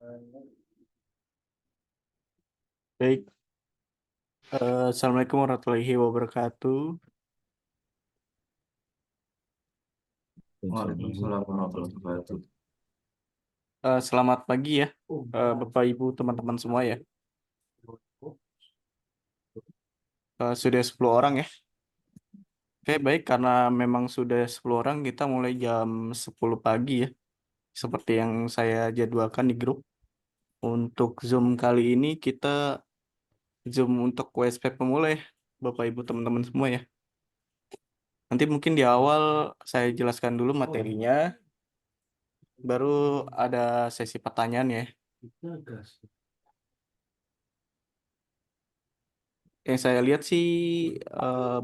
Baik, Assalamualaikum warahmatullahi wabarakatuh. Waalaikumsalam warahmatullahi wabarakatuh. Selamat pagi ya, Bapak Ibu teman-teman semua ya. Sudah 10 orang ya. Oke, baik, karena memang sudah 10 orang, kita mulai jam 10 pagi ya. Seperti yang saya jadwalkan di grup. Untuk Zoom kali ini kita Zoom untuk WSP pemula ya, Bapak Ibu teman-teman semua ya. Nanti mungkin di awal saya jelaskan dulu materinya, baru ada sesi pertanyaan ya. Yang saya lihat sih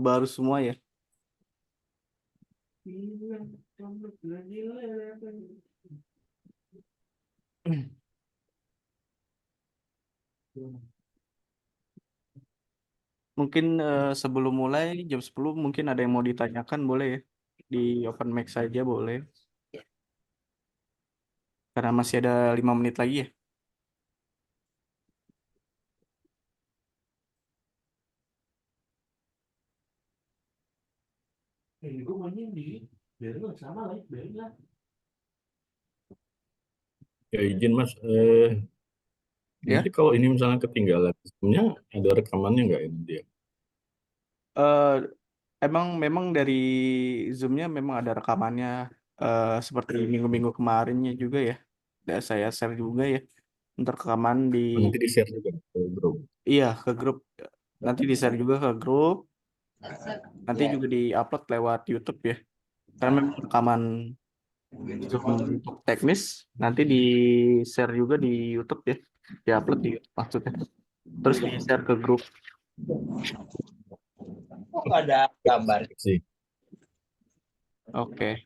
baru semua ya. Mungkin sebelum mulai jam 10 mungkin ada yang mau ditanyakan boleh ya. Di open mic saja boleh. Karena masih ada 5 menit lagi ya. Ya izin Mas, nanti Ya, kalau ini misalnya ketinggalan, sebenarnya ada rekamannya nggak ini dia? eh, emang memang dari Zoom-nya memang ada rekamannya seperti minggu-minggu kemarinnya juga ya. Dan saya share juga ya untuk rekaman di Oh, nanti di share juga ke grup. iya ke grup. Nanti di share juga ke grup. Nanti juga di-upload lewat YouTube ya. Karena memang rekaman Zoom untuk teknis nanti di share juga di YouTube ya, di-upload di YouTube maksudnya, terus di share ke grup. Kok nggak ada gambar? Sih. Oke.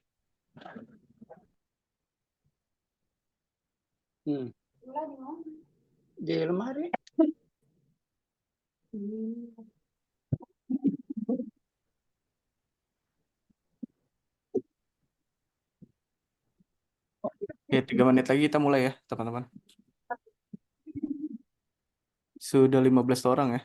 Di lemari. Ya, 3 menit lagi kita mulai ya teman-teman. Sudah 15 orang ya.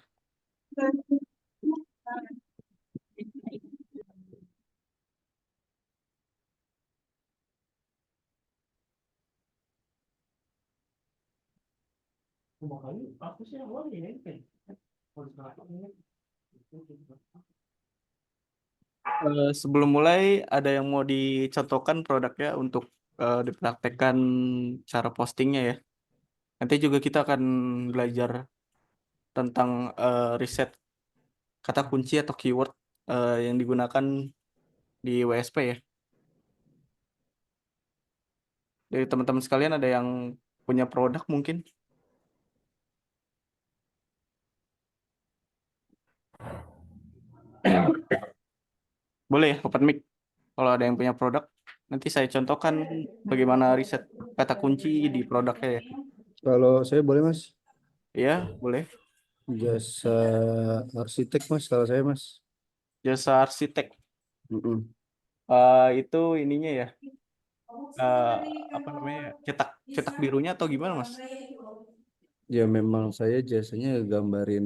Sebelum mulai ada yang mau dicontohkan produknya untuk dipraktekkan cara postingnya ya. Nanti juga kita akan belajar tentang riset kata kunci atau keyword yang digunakan di WSP ya. Dari teman-teman sekalian ada yang punya produk mungkin? Boleh ya, open mic. Kalau ada yang punya produk, nanti saya contohkan bagaimana riset kata kunci di produknya ya. Kalau saya boleh Mas, Ya, boleh. jasa arsitek Mas, kalau saya Mas. Jasa arsitek. Mm-mm. Itu ininya ya, eh, apa namanya, cetak cetak birunya atau gimana, Mas? Ya memang saya jasanya gambarin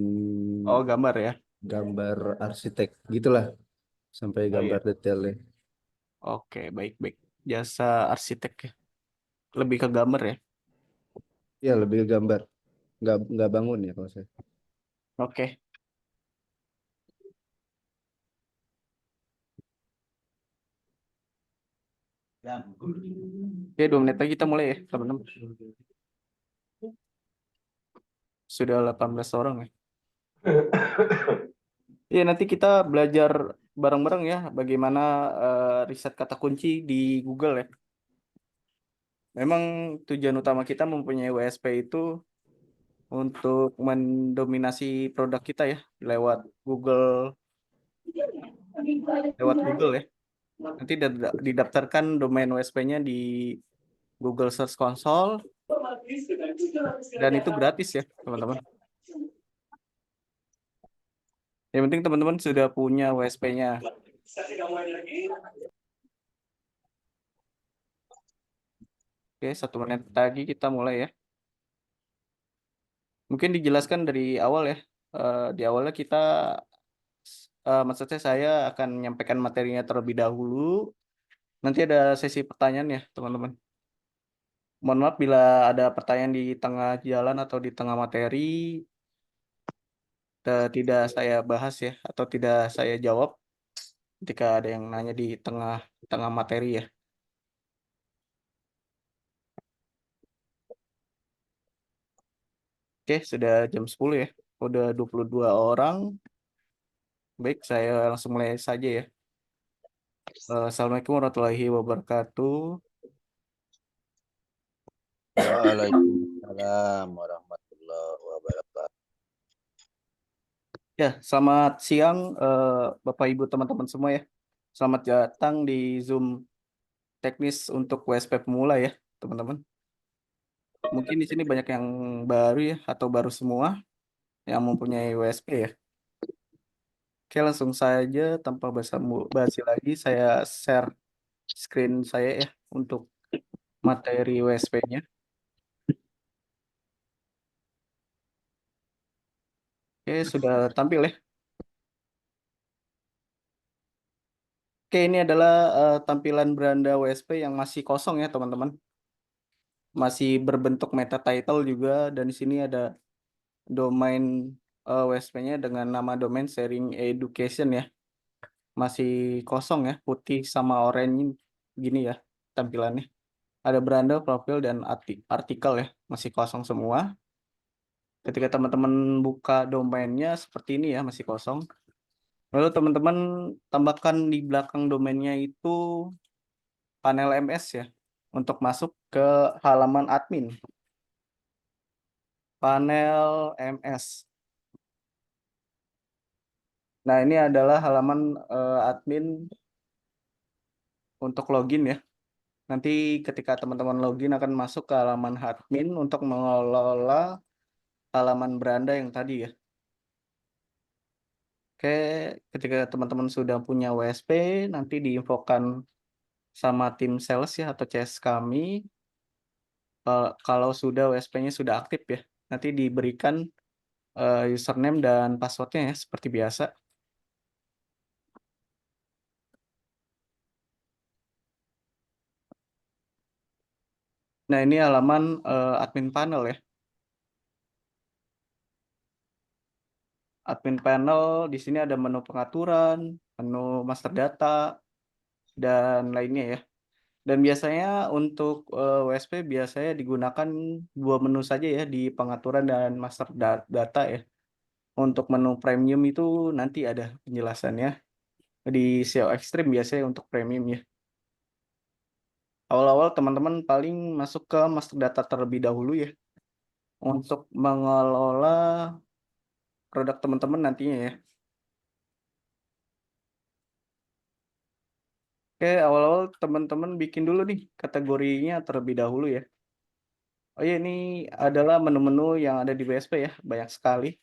Oh, gambar ya. gambar arsitek gitulah, sampai Oh gambar iya. detailnya. Oke, baik-baik. Jasa arsitek ya. Lebih ke gambar ya. Ya lebih ke gambar, nggak bangun ya kalau saya. Oke. Oke, 2 menit lagi kita mulai ya, teman-teman. Sudah 18 orang ya. Iya, nanti kita belajar bareng-bareng ya bagaimana riset kata kunci di Google ya. Memang tujuan utama kita mempunyai WSP itu untuk mendominasi produk kita ya Google lewat Google ya. Nanti didaftarkan domain WSP-nya di Google Search Console dan itu gratis ya, teman-teman. Yang penting teman-teman sudah punya WSP-nya. Oke, 1 menit lagi kita mulai ya. Mungkin dijelaskan dari awal ya. Di awalnya kita, maksudnya saya akan menyampaikan materinya terlebih dahulu. Nanti ada sesi pertanyaan ya, teman-teman. Mohon maaf bila ada pertanyaan di tengah jalan atau di tengah materi, tidak saya bahas ya, atau tidak saya jawab ketika ada yang nanya di tengah tengah materi ya. Oke, sudah jam 10 ya. Udah 22 orang. Baik, saya langsung mulai saja ya. Assalamualaikum warahmatullahi wabarakatuh. Waalaikumsalam warahmatullahi wabarakatuh. Ya, selamat siang Bapak Ibu teman-teman semua ya. Selamat datang di Zoom teknis untuk WSP pemula ya, teman-teman. Mungkin di sini banyak yang baru ya, atau baru semua yang mempunyai WSP ya. Oke, langsung saja tanpa basa-basi lagi, saya share screen saya ya untuk materi WSP-nya. Oke, sudah tampil ya. Oke, ini adalah tampilan beranda WSP yang masih kosong ya, teman-teman. Masih berbentuk meta title juga, dan di sini ada domain WSP-nya dengan nama domain sharing education ya. Masih kosong ya, putih sama oranye gini ya tampilannya. Ada beranda, profil, dan artikel ya, masih kosong semua. Ketika teman-teman buka domainnya seperti ini ya, masih kosong. Lalu teman-teman tambahkan di belakang domainnya itu panel MS ya, untuk masuk ke halaman admin. Panel MS. Nah, ini adalah halaman admin untuk login ya. Nanti ketika teman-teman login akan masuk ke halaman admin untuk mengelola halaman beranda yang tadi ya. Oke, ketika teman-teman sudah punya WSP, nanti diinfokan sama tim sales ya atau CS kami. Kalau sudah WSP-nya sudah aktif ya, nanti diberikan username dan passwordnya ya seperti biasa. Nah, ini halaman admin panel ya. Admin panel di sini ada menu pengaturan, menu master data, dan lainnya ya. Dan biasanya untuk WSP biasanya digunakan dua menu saja ya di pengaturan dan master data ya. Untuk menu premium itu nanti ada penjelasannya di SEO Extreme biasanya untuk premium ya. Awal-awal teman-teman paling masuk ke master data terlebih dahulu ya untuk mengelola produk teman-teman nantinya ya. Oke, awal-awal teman-teman bikin dulu nih kategorinya terlebih dahulu ya. Oh iya, ini adalah menu-menu yang ada di WSP ya, banyak sekali.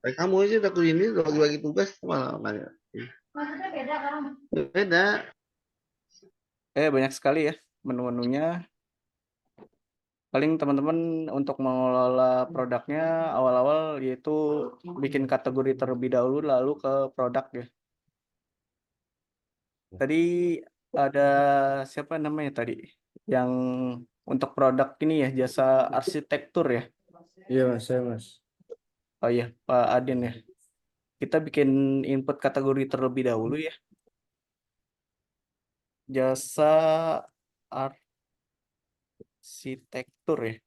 Kamu aja takut ini bagi-bagi tugas malah banyak. Maksudnya beda kan? Beda. Banyak sekali ya menu-menunya. Paling teman-teman untuk mengelola produknya awal-awal yaitu bikin kategori terlebih dahulu lalu ke produk ya. Tadi ada siapa namanya tadi? Yang untuk produk ini ya, jasa arsitektur ya. Iya mas, saya mas. Oh iya, Pak Adin ya. Kita bikin input kategori terlebih dahulu ya. Jasa arsitektur ya.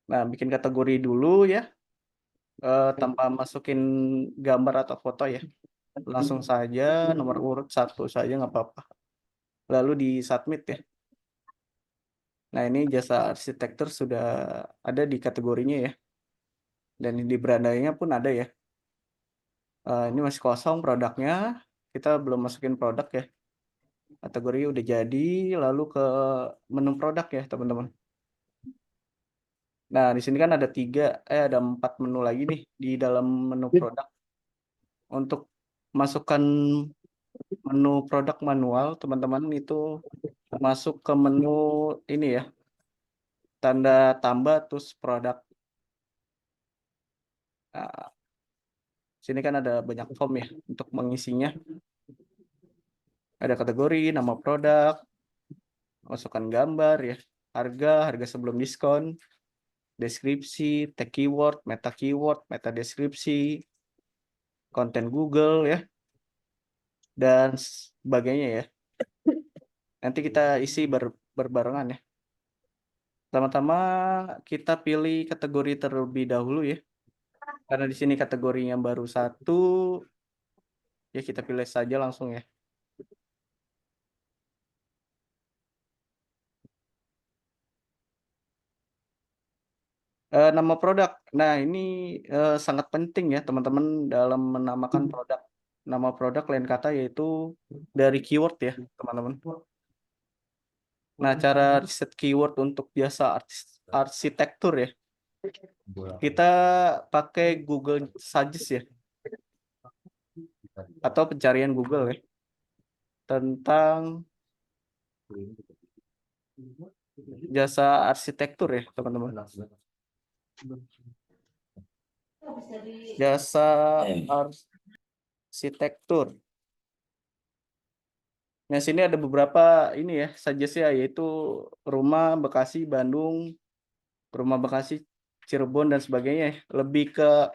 Nah, bikin kategori dulu ya, tanpa masukin gambar atau foto ya. Langsung saja nomor urut 1 saja nggak apa-apa. Lalu di submit ya. Nah, ini jasa arsitektur sudah ada di kategorinya ya. Dan di berandanya pun ada ya. Ini masih kosong produknya. Kita belum masukin produk ya. Kategori udah jadi, lalu ke menu produk ya teman-teman. Nah, di sini kan ada ada 4 menu lagi nih di dalam menu produk. Untuk masukkan menu produk manual, teman-teman itu masuk ke menu ini ya. tanda tambah terus produk. Nah, sini kan ada banyak form ya untuk mengisinya. Ada kategori, nama produk, masukkan gambar ya, harga sebelum diskon, deskripsi, tag keyword, meta deskripsi, konten Google ya, dan sebagainya ya. Nanti kita isi berbarengan ya. Pertama-tama kita pilih kategori terlebih dahulu ya. Karena di sini kategorinya baru satu, ya kita pilih saja langsung ya. Nama produk. Nah, ini sangat penting ya teman-teman dalam menamakan produk. Nama produk lain kata yaitu dari keyword ya teman-teman. Nah, cara riset keyword untuk jasa arsitektur ya. Kita pakai Google Suggest ya. Atau pencarian Google ya. Tentang jasa arsitektur ya teman-teman. Jasa arsitektur. Nah, sini ada beberapa ini ya suggest ya, yaitu rumah Bekasi, Bandung, rumah Bekasi, Cirebon dan sebagainya ya. Lebih ke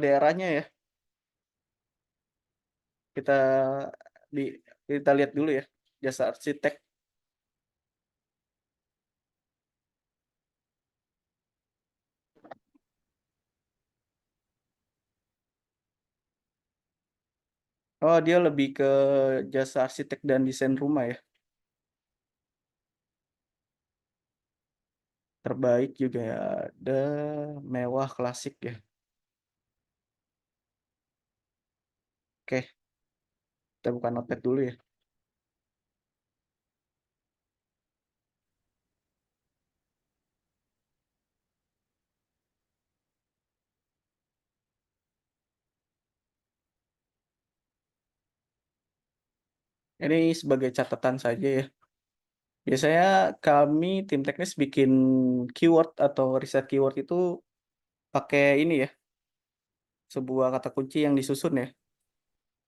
daerahnya ya. Kita kita lihat dulu ya jasa arsitek. Oh, dia lebih ke jasa arsitek dan desain rumah ya. Terbaik juga ya, ada mewah, klasik ya. Oke, kita buka notepad dulu ya. Ini sebagai catatan saja ya. Biasanya kami tim teknis bikin keyword atau riset keyword itu pakai ini ya, sebuah kata kunci yang disusun ya.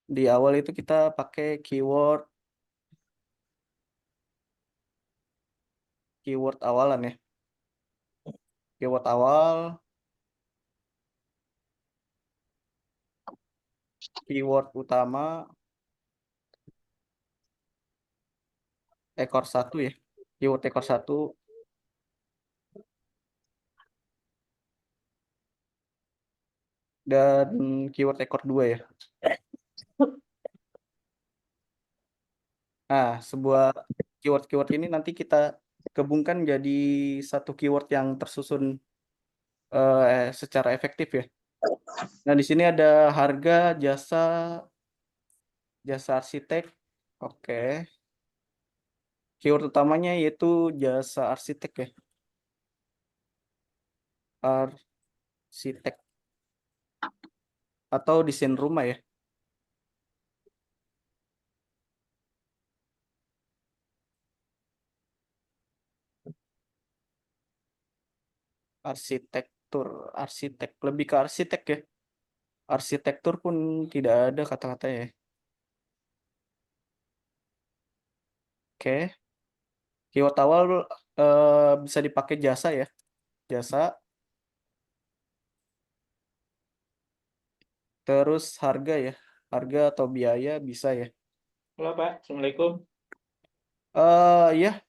Di awal itu kita pakai keyword awalan ya. Keyword awal, keyword utama, ekor satu ya. Keyword ekor satu, dan keyword ekor dua ya. Nah, sebuah keyword ini nanti kita gabungkan jadi satu keyword yang tersusun secara efektif ya. Nah, di sini ada harga, jasa arsitek. Oke. Keyword utamanya yaitu jasa arsitek ya. Arsitek atau desain rumah ya. Arsitek, lebih ke arsitek ya. Arsitektur pun tidak ada kata-katanya ya. Oke. Keyword awal bisa dipakai jasa ya. Jasa. Terus harga ya. Harga atau biaya bisa ya. Halo Pak, Assalamualaikum. Ya,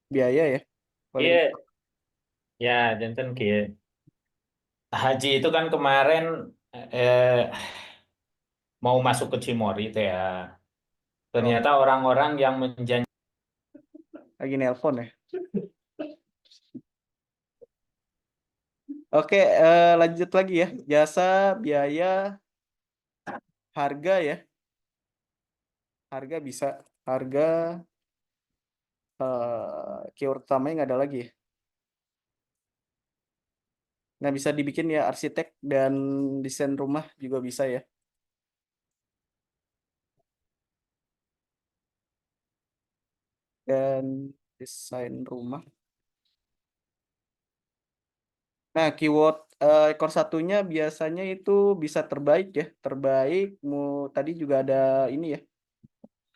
biaya ya. Paling Iya, ya, janten kieu. Haji itu kan kemarin eh, mau masuk ke Cimory teh ya. Ternyata orang-orang yang menjanjikan lagi nelpon ya. Oke, lanjut lagi ya. Jasa, biaya, harga ya. Harga bisa. Harga keyword utamanya nggak ada lagi ya. Nah, bisa dibikin ya arsitek dan desain rumah juga bisa ya. Dan Desain rumah. Nah, keyword ekor satunya biasanya itu bisa terbaik ya. Terbaik, tadi juga ada ini ya.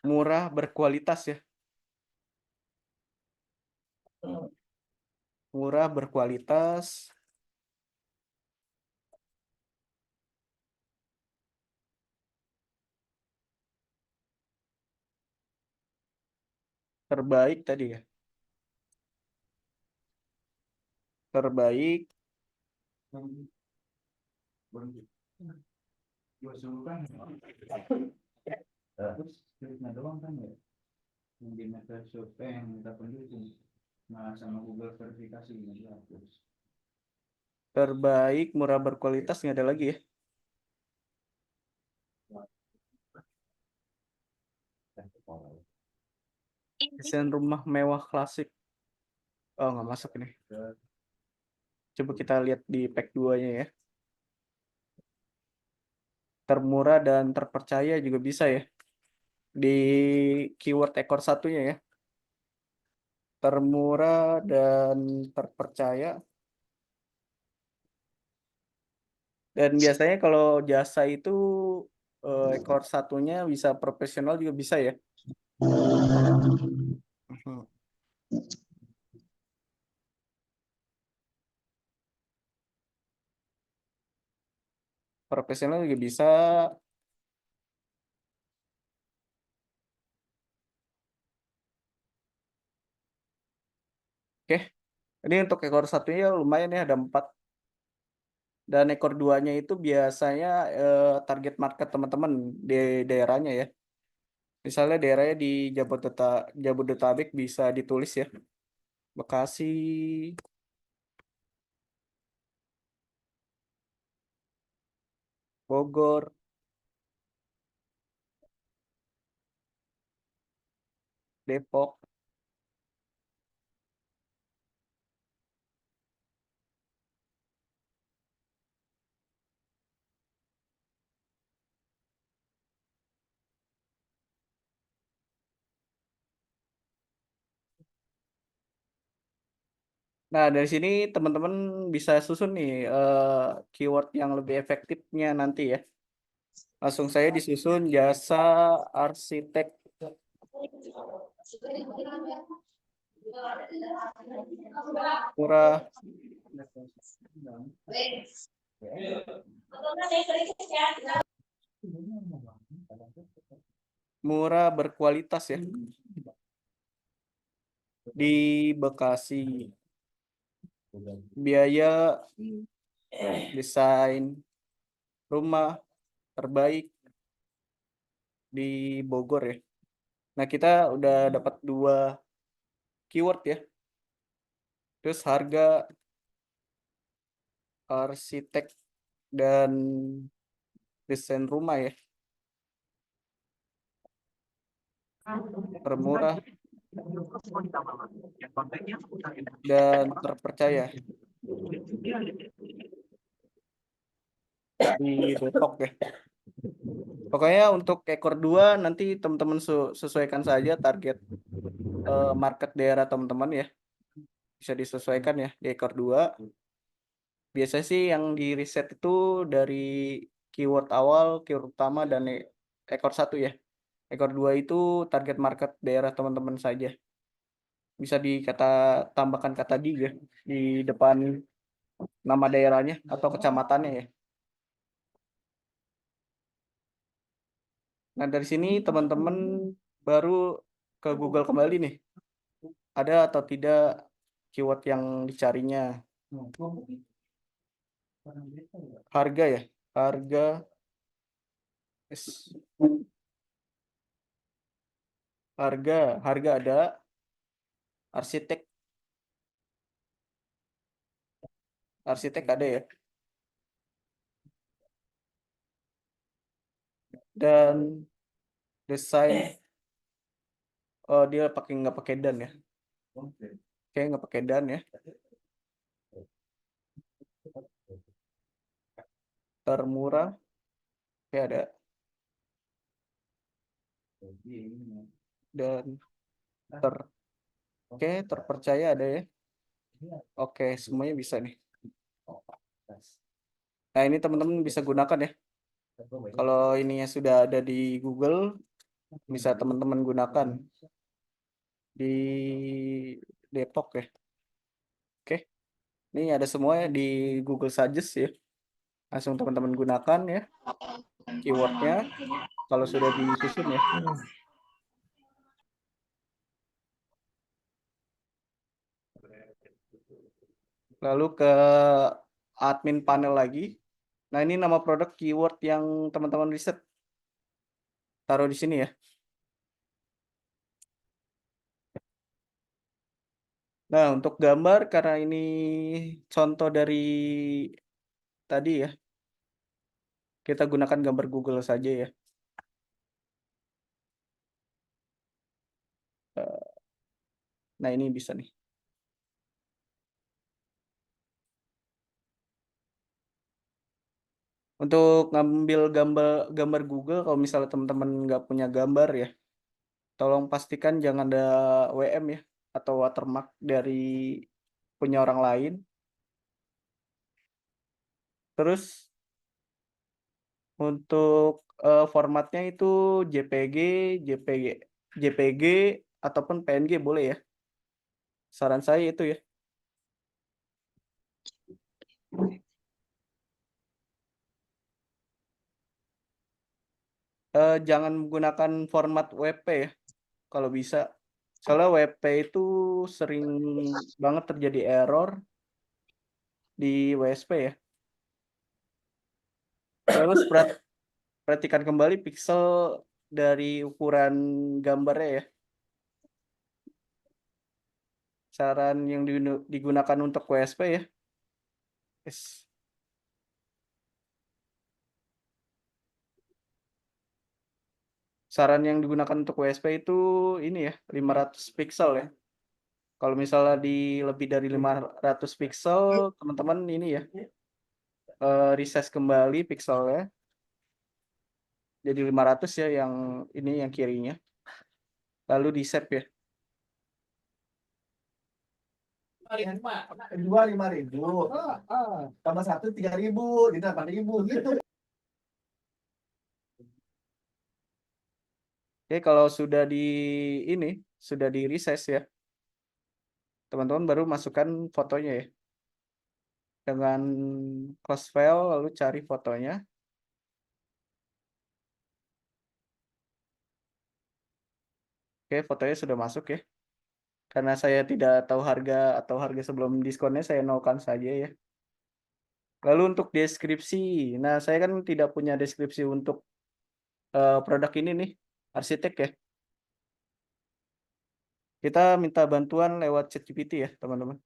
Murah berkualitas ya. Murah berkualitas. Terbaik tadi ya. Terbaik. Terus kliknya doang kan ya. Yang di meta survei yang kita pendukung. Nah, sama Google verifikasi ini dihapus. Terbaik, murah berkualitas, nggak ada lagi ya. Desain rumah mewah klasik. Oh, nggak masuk ini. Coba kita lihat di pack 2-nya ya. Termurah dan terpercaya juga bisa ya. Di keyword ekor satunya ya. Termurah dan terpercaya. Dan biasanya kalau jasa itu ekor satunya bisa profesional juga bisa ya. Mhm. Profesional juga bisa. Oke, ini untuk ekor satunya lumayan ya, ada 4. Dan ekor 2-nya itu biasanya target market teman-teman di daerahnya ya. Misalnya daerahnya di Jabodetabek bisa ditulis ya. Bekasi, Bogor, Depok. Nah, dari sini teman-teman bisa susun nih keyword yang lebih efektifnya nanti ya. Langsung saya disusun jasa arsitek murah. Murah berkualitas ya. Di Bekasi. Biaya desain rumah terbaik di Bogor ya. Nah, kita udah dapat 2 keyword ya. Terus harga arsitek dan desain rumah ya. Termurah dan terpercaya di Depok ya. Pokoknya untuk ekor 2 nanti teman-teman sesuaikan saja target market daerah teman-teman ya. Bisa disesuaikan ya di ekor 2. Biasanya sih yang di riset itu dari keyword awal, keyword utama, dan ekor 1 ya. Ekor 2 itu target market daerah teman-teman saja. Bisa tambahkan kata di ya di depan nama daerahnya atau kecamatannya ya. Nah, dari sini teman-teman baru ke Google kembali nih. Ada atau tidak keyword yang dicarinya. Harga ya. Yes. Harga ada. Arsitek ada ya. Dan desain, oh dia nggak pakai dan ya. Oke, nggak pakai dan ya. Termurah, oke ada. Dan Oke, terpercaya ada ya. Oke, semuanya bisa nih. Nah, ini teman-teman bisa gunakan ya. Kalau ininya sudah ada di Google, bisa teman-teman gunakan di Depok ya. Oke, ini ada semua ya di Google Suggest ya. Langsung teman-teman gunakan ya keywordnya kalau sudah disusun ya. Lalu ke admin panel lagi. Nah, ini nama produk keyword yang teman-teman riset. Taruh di sini ya. Nah, untuk gambar karena ini contoh dari tadi ya. Kita gunakan gambar Google saja ya. Nah, ini bisa nih. Untuk ngambil gambar Google, kalau misalnya teman-teman nggak punya gambar ya, tolong pastikan jangan ada WM ya, atau watermark dari punya orang lain. Terus untuk formatnya itu JPG, JPG, JPG ataupun PNG boleh ya. Saran saya itu ya. Jangan menggunakan format WP ya, kalau bisa. Soalnya WP itu sering banget terjadi error di WSP ya. Terus perhatikan kembali pixel dari ukuran gambarnya ya. Saran yang digunakan untuk WSP ya. Yes. Saran yang digunakan untuk WSP itu ini ya, 500 pixel ya. Kalau misalnya di lebih dari 500 pixel, teman-teman ini ya, resize kembali pixelnya. Jadi 500 ya yang ini yang kirinya. Lalu di save ya. Dua 5.000, tambah satu 3.000, di 8.000 gitu. Oke, kalau sudah di ini, sudah di resize ya, teman-teman baru masukkan fotonya ya. Dengan close file, lalu cari fotonya. Oke, fotonya sudah masuk ya. Karena saya tidak tahu harga atau harga sebelum diskonnya, saya nolkan saja ya. Lalu untuk deskripsi, nah saya kan tidak punya deskripsi untuk produk ini nih, arsitek ya. Kita minta bantuan lewat ChatGPT ya, teman-teman.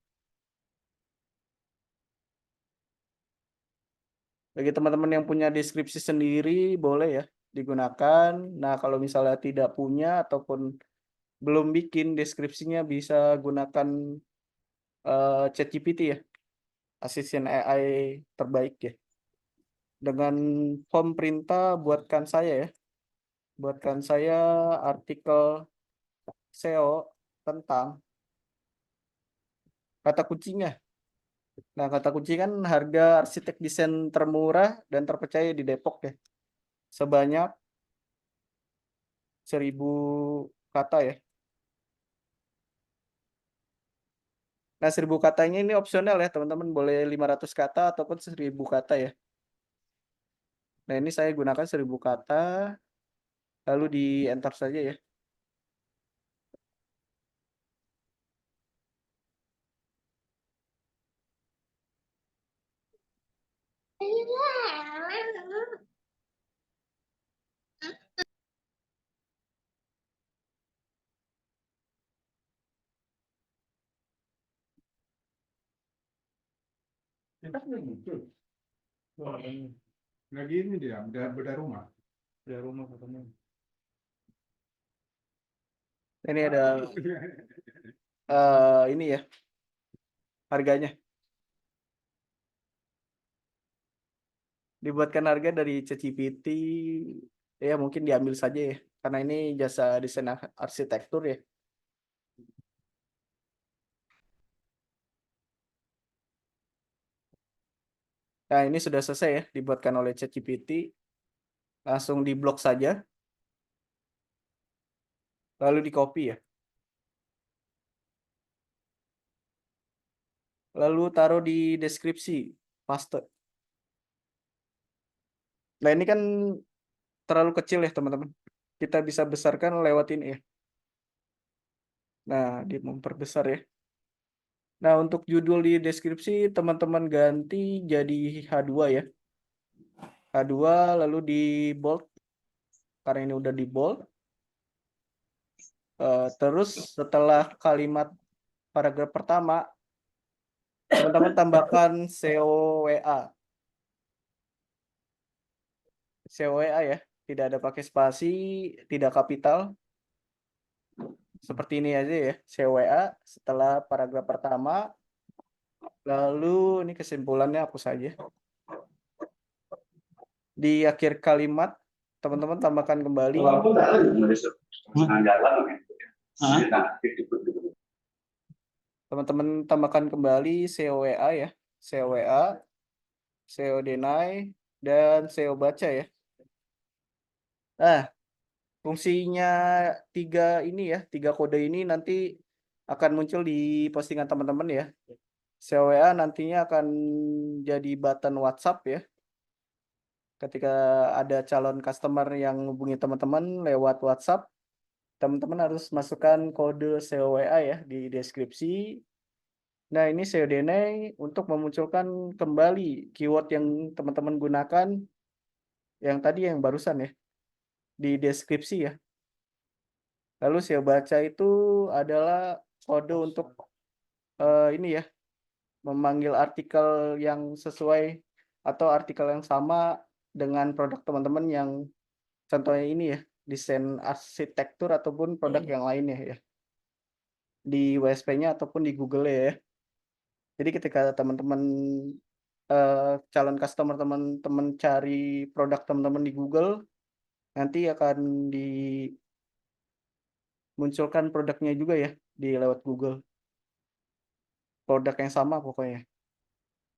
Bagi teman-teman yang punya deskripsi sendiri, boleh ya digunakan. Nah, kalau misalnya tidak punya ataupun belum bikin deskripsinya, bisa gunakan ChatGPT ya, asisten AI terbaik ya. Dengan form perintah buatkan saya ya, buatkan saya artikel SEO tentang kata kuncinya. Nah, kata kunci kan harga arsitek desain termurah dan terpercaya di Depok ya. Sebanyak 1000 kata ya. Nah, 1000 katanya ini opsional ya, teman-teman. Boleh 500 kata ataupun 1000 kata ya. Nah, ini saya gunakan 1000 kata, lalu di enter saja ya. Kita udah muncul. Nggak gini dia, beda rumah. Beda rumah katanya. Ini ada ini ya, harganya. Dibuatkan harga dari ChatGPT, ya mungkin diambil saja ya. Karena ini jasa desain arsitektur ya. Nah, ini sudah selesai ya, dibuatkan oleh ChatGPT. Langsung diblok saja. Lalu di copy ya. Lalu taruh di deskripsi, paste. Nah, ini kan terlalu kecil ya, teman-teman. Kita bisa besarkan lewat ini ya. Nah, dia memperbesar ya. Nah, untuk judul di deskripsi, teman-teman ganti jadi H2 ya. H2 lalu di bold, karena ini udah di bold. Terus setelah kalimat paragraf pertama, teman-teman tambahkan COWA. COWA ya, tidak ada pakai spasi, tidak kapital. Seperti ini aja ya, COWA setelah paragraf pertama. Lalu ini kesimpulannya hapus saja. Di akhir kalimat, teman-teman tambahkan kembali. Teman-teman tambahkan kembali COWA ya, COWA, CO deny, dan CO baca ya. Nah, fungsinya tiga kode ini nanti akan muncul di postingan teman-teman ya. COWA nantinya akan jadi button WhatsApp ya. Ketika ada calon customer yang hubungi teman-teman lewat WhatsApp, teman-teman harus masukkan kode COWA ya di deskripsi. Nah, ini SEO deny untuk memunculkan kembali keyword yang teman-teman gunakan yang tadi yang barusan ya di deskripsi ya. Lalu SEO baca itu adalah kode untuk ini ya, memanggil artikel yang sesuai atau artikel yang sama dengan produk teman-teman yang contohnya ini ya, desain arsitektur ataupun produk yang lainnya ya. Di WSP-nya ataupun di Google ya. Jadi ketika teman-teman calon customer teman-teman cari produk teman-teman di Google, nanti akan dimunculkan produknya juga ya di lewat Google. Produk yang sama pokoknya.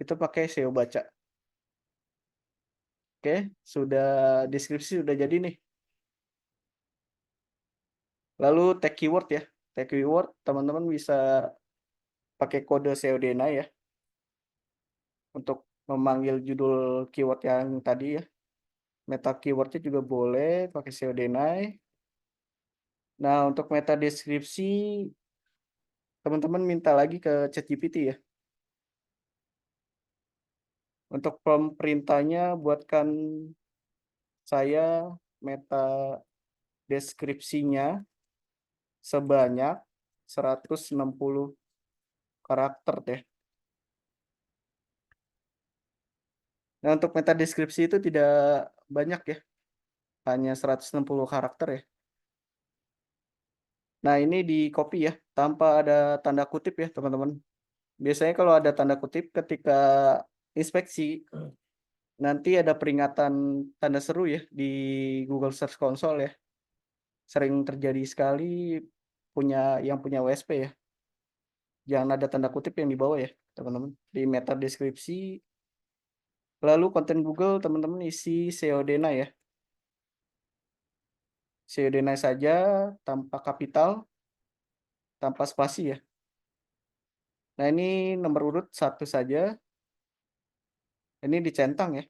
Itu pakai SEO baca. Oke, sudah deskripsi sudah jadi nih. Lalu tag keyword ya. Tag keyword teman-teman bisa pakai kode SEO deny ya. Untuk memanggil judul keyword yang tadi ya. Meta keywordnya juga boleh pakai SEO deny. Nah, untuk meta deskripsi teman-teman minta lagi ke ChatGPT ya. Untuk prompt perintahnya buatkan saya meta deskripsinya sebanyak 160 karakter deh. Nah, untuk meta deskripsi itu tidak banyak ya. Hanya 160 karakter ya. Nah, ini di copy ya, tanpa ada tanda kutip ya, teman-teman. Biasanya kalau ada tanda kutip ketika inspeksi, nanti ada peringatan tanda seru ya di Google Search Console ya. Sering terjadi sekali yang punya WSP ya. Jangan ada tanda kutip yang di bawah ya, teman-teman. Di meta deskripsi. Lalu konten Google teman-teman isi SEO deny ya. SEO deny saja tanpa kapital, tanpa spasi ya. Nah, ini nomor urut 1 saja. Ini dicentang ya.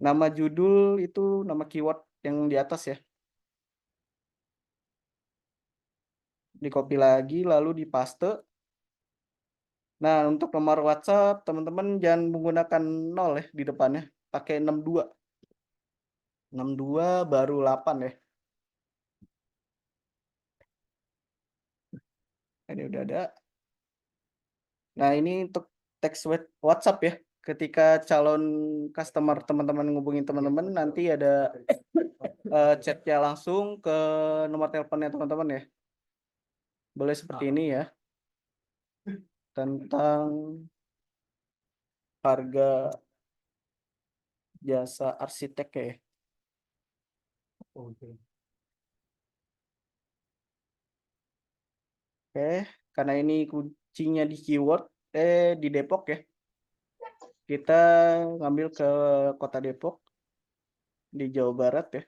Nama judul itu nama keyword yang di atas ya. Di copy lagi lalu di paste. Nah, untuk nomor WhatsApp teman-teman jangan menggunakan 0 ya di depannya. Pakai 62. 62 baru 8 ya. Ini udah ada. Nah, ini untuk teks WhatsApp ya. Ketika calon customer teman-teman ngubungin teman-teman, nanti ada chatnya langsung ke nomor teleponnya teman-teman ya. Boleh seperti ini ya. Tentang harga jasa arsitek ya. Oke, karena ini kuncinya di keyword di Depok ya. kita ngambil ke Kota Depok di Jawa Barat ya.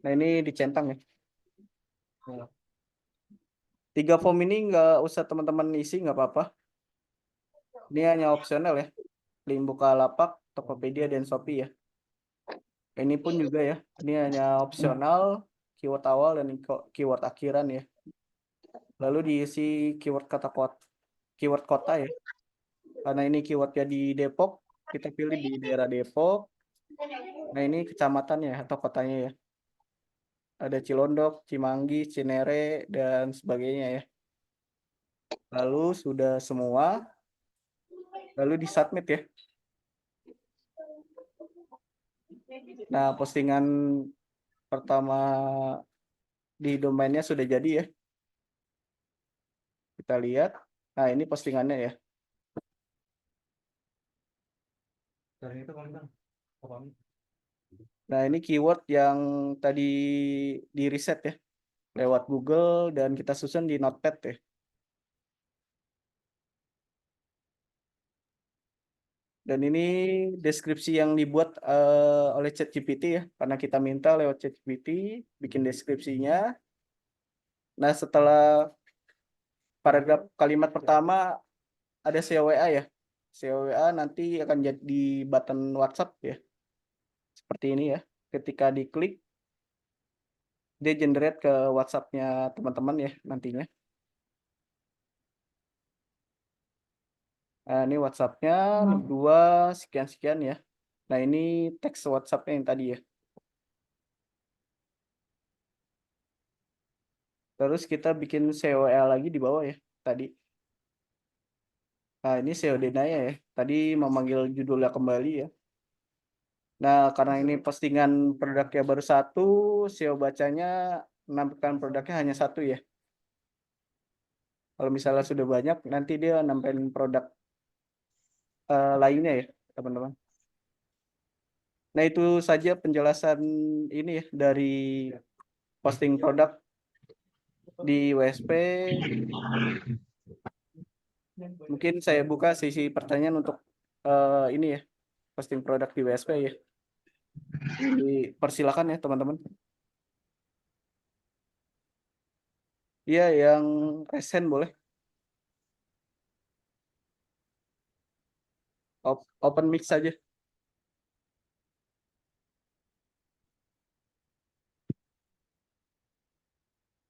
Nah ini dicentang ya. 3 form ini nggak usah teman-teman isi, nggak apa-apa. Ini hanya opsional ya. Link Bukalapak, Tokopedia, dan Shopee ya. Ini pun juga ya. Ini hanya opsional, keyword awal dan keyword akhiran ya. Lalu diisi keyword keyword kota ya. Karena ini keywordnya di Depok, kita pilih di daerah Depok. Nah ini kecamatannya atau kotanya ya. Ada Cilondok, Cimanggis, Cinere, dan sebagainya ya. Lalu sudah semua, lalu disubmit ya. Nah postingan pertama di domainnya sudah jadi ya. Kita lihat. Nah ini postingannya ya. Nah ini keyword yang tadi di riset ya. Lewat Google dan kita susun di Notepad ya. Dan ini deskripsi yang dibuat oleh ChatGPT ya, karena kita minta lewat ChatGPT bikin deskripsinya. Nah setelah paragraf kalimat pertama ada COWA ya, COWA nanti akan jadi button WhatsApp ya, seperti ini ya. Ketika diklik dia generate ke WhatsApp-nya teman-teman ya nantinya. Nah ini WhatsApp-nya 2 sekian-sekian ya. Nah ini teks WhatsApp-nya yang tadi ya. Terus kita bikin COA lagi di bawah ya tadi. Nah ini COD-nya ya. Tadi memanggil judulnya kembali ya. Nah karena ini postingan produknya baru 1, SEO bacanya menampilkan produknya hanya 1 ya. Kalau misalnya sudah banyak, nanti dia nampilin produk lainnya ya teman-teman. Nah itu saja penjelasan ini ya dari posting produk di WSP. Mungkin saya buka sesi pertanyaan untuk ini ya, posting produk di WSP ya. Persilakan ya teman-teman. Iya yang resen boleh. Open mic saja.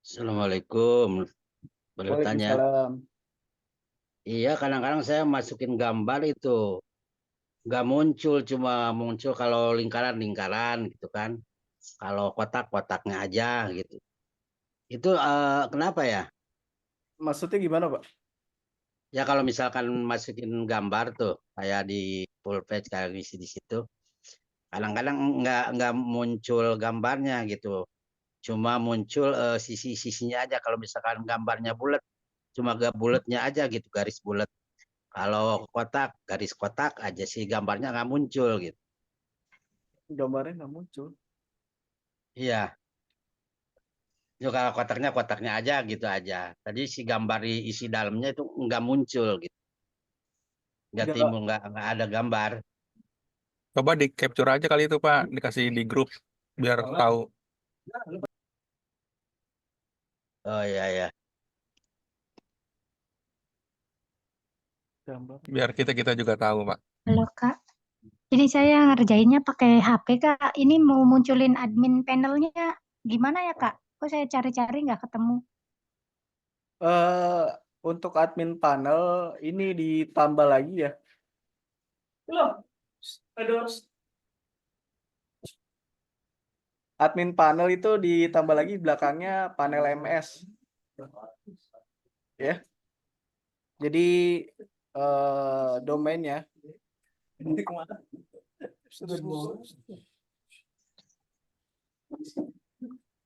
Assalamualaikum. Boleh bertanya? Waalaikumsalam. Iya, kadang-kadang saya masukin gambar itu nggak muncul, cuma muncul kalau lingkaran-lingkaran gitu kan. Kalau kotak-kotaknya aja gitu. Itu kenapa ya? Maksudnya gimana, Pak? Ya kalau misalkan masukin gambar tuh kayak di full page kayak di situ, kadang-kadang nggak muncul gambarnya gitu. Cuma muncul sisi-sisinya aja. Kalau misalkan gambarnya bulat, cuma gak bulatnya aja gitu, garis bulat. Kalau kotak, garis kotak aja sih gambarnya nggak muncul gitu. Gambarnya nggak muncul. Iya, itu kalau kotaknya aja gitu aja. Tadi si gambar isi dalamnya itu nggak muncul gitu, nggak Nggak, timbul, nggak ada gambar. Coba di capture aja kali itu Pak, dikasih di grup biar tahu, Oh iya ya. gambar. biar kita kita juga tahu Pak. Halo Kak, ini saya ngerjainnya pakai HP Kak. Ini mau munculin admin panelnya gimana ya Kak? Kok saya cari-cari nggak ketemu? Eh untuk admin panel ini ditambah lagi ya. Admin panel itu ditambah lagi belakangnya panel MS. Ya. Jadi domainnya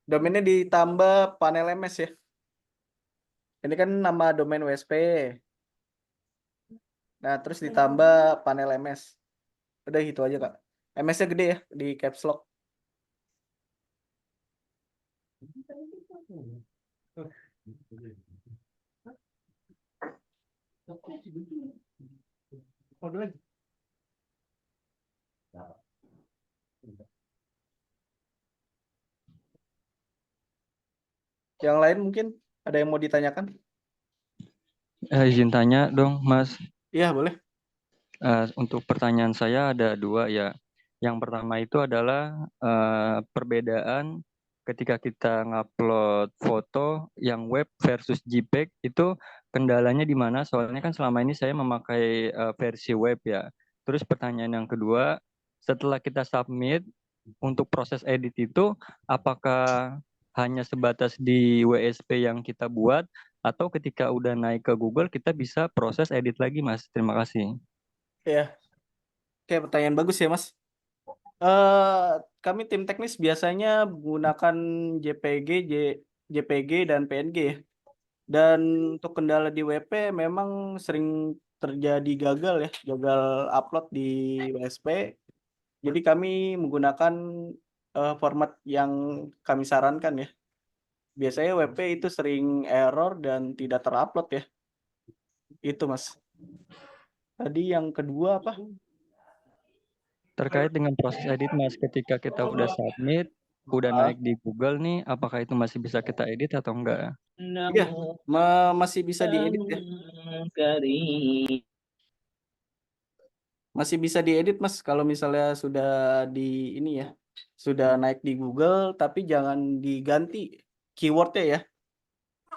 domainnya ditambah panel MS ya. Ini kan nama domain WSP. Nah, terus ditambah panel MS. Udah gitu aja, Kak. MS-nya gede ya di caps lock. kode lagi. Yang lain mungkin ada yang mau ditanyakan? Izin tanya dong, Mas. Iya, boleh. Untuk pertanyaan saya ada dua ya. Yang pertama itu adalah perbedaan ketika kita ngupload foto yang web versus JPEG itu kendalanya di mana? Soalnya kan selama ini saya memakai versi web ya. Terus pertanyaan yang kedua, setelah kita submit untuk proses edit itu, apakah hanya sebatas di WSP yang kita buat atau ketika udah naik ke Google kita bisa proses edit lagi, Mas? Terima kasih. Ya, oke, pertanyaan bagus ya, Mas. Kami tim teknis biasanya menggunakan JPG, JPG dan PNG ya. Dan untuk kendala di WP memang sering terjadi gagal ya, gagal upload di WSP. Jadi kami menggunakan format yang kami sarankan ya. Biasanya WP itu sering error dan tidak terupload ya. Itu, Mas. Tadi yang kedua apa? Terkait dengan proses edit, Mas, ketika kita udah submit, udah naik di Google nih, apakah itu masih bisa kita edit atau enggak? Iya, masih bisa diedit ya. Masih bisa diedit, Mas, kalau misalnya sudah di ini ya, sudah naik di Google, tapi jangan diganti keywordnya ya.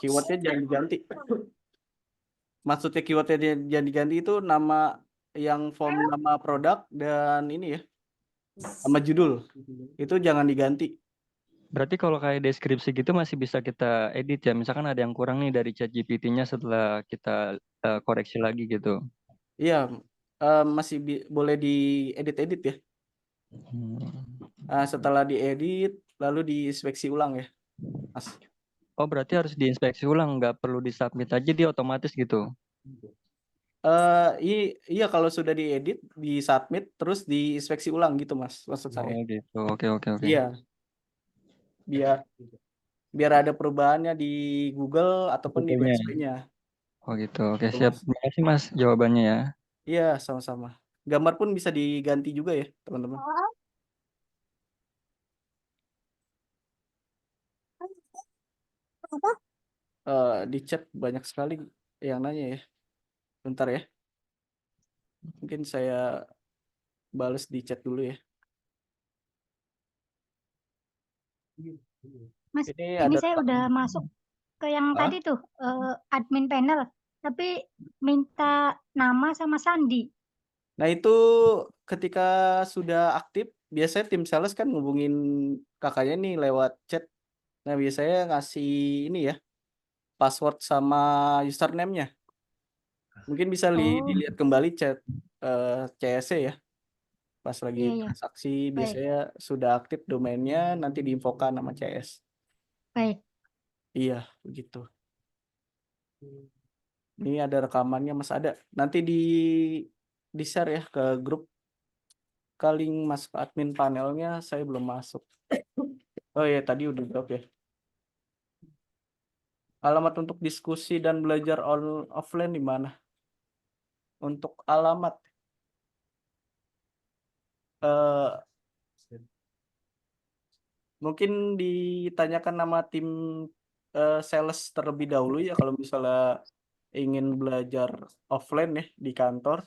Keywordnya jangan diganti. Maksudnya keywordnya jangan diganti itu nama yang form nama produk dan ini ya, nama judul. Itu jangan diganti. Berarti kalau kayak deskripsi gitu masih bisa kita edit ya. Misalkan ada yang kurang nih dari ChatGPT-nya setelah kita koreksi lagi gitu. Iya, masih boleh diedit-edit ya. Setelah diedit, lalu diinspeksi ulang ya, Mas. Oh, berarti harus diinspeksi ulang, nggak perlu disubmit aja, dia otomatis gitu. Iya, kalau sudah diedit, disubmit, terus diinspeksi ulang gitu, Mas, maksud saya. Oh gitu, oke. Iya, biar ada perubahannya di Google ataupun di Google-nya. WSP-nya. Oh gitu, oke Gitu, siap. Mas. Terima kasih, Mas, jawabannya ya. Iya, sama-sama. Gambar pun bisa diganti juga ya, teman-teman. Di chat banyak sekali yang nanya ya. Bentar ya. Mungkin saya balas di chat dulu ya. Mas, Ini ini ada saya udah masuk ke yang Hah? tadi tuh, admin panel, tapi minta nama sama sandi. Nah, itu ketika sudah aktif, biasanya tim sales kan ngubungin kakaknya nih lewat chat. Nah, biasanya ngasih ini ya, password sama username-nya. Mungkin bisa dilihat kembali chat CSC ya. Pas lagi Iya. transaksi, Baik. biasanya sudah aktif domainnya, nanti diinfokan nama CS. Baik. Iya, begitu. Ini ada rekamannya, Mas, ada. Nanti di share ya ke grup. Link masuk admin panelnya, saya belum masuk. Oh ya, tadi udah jawab ya. Alamat untuk diskusi dan belajar offline di mana? Untuk alamat, mungkin ditanyakan nama tim sales terlebih dahulu ya kalau misalnya ingin belajar offline ya di kantor.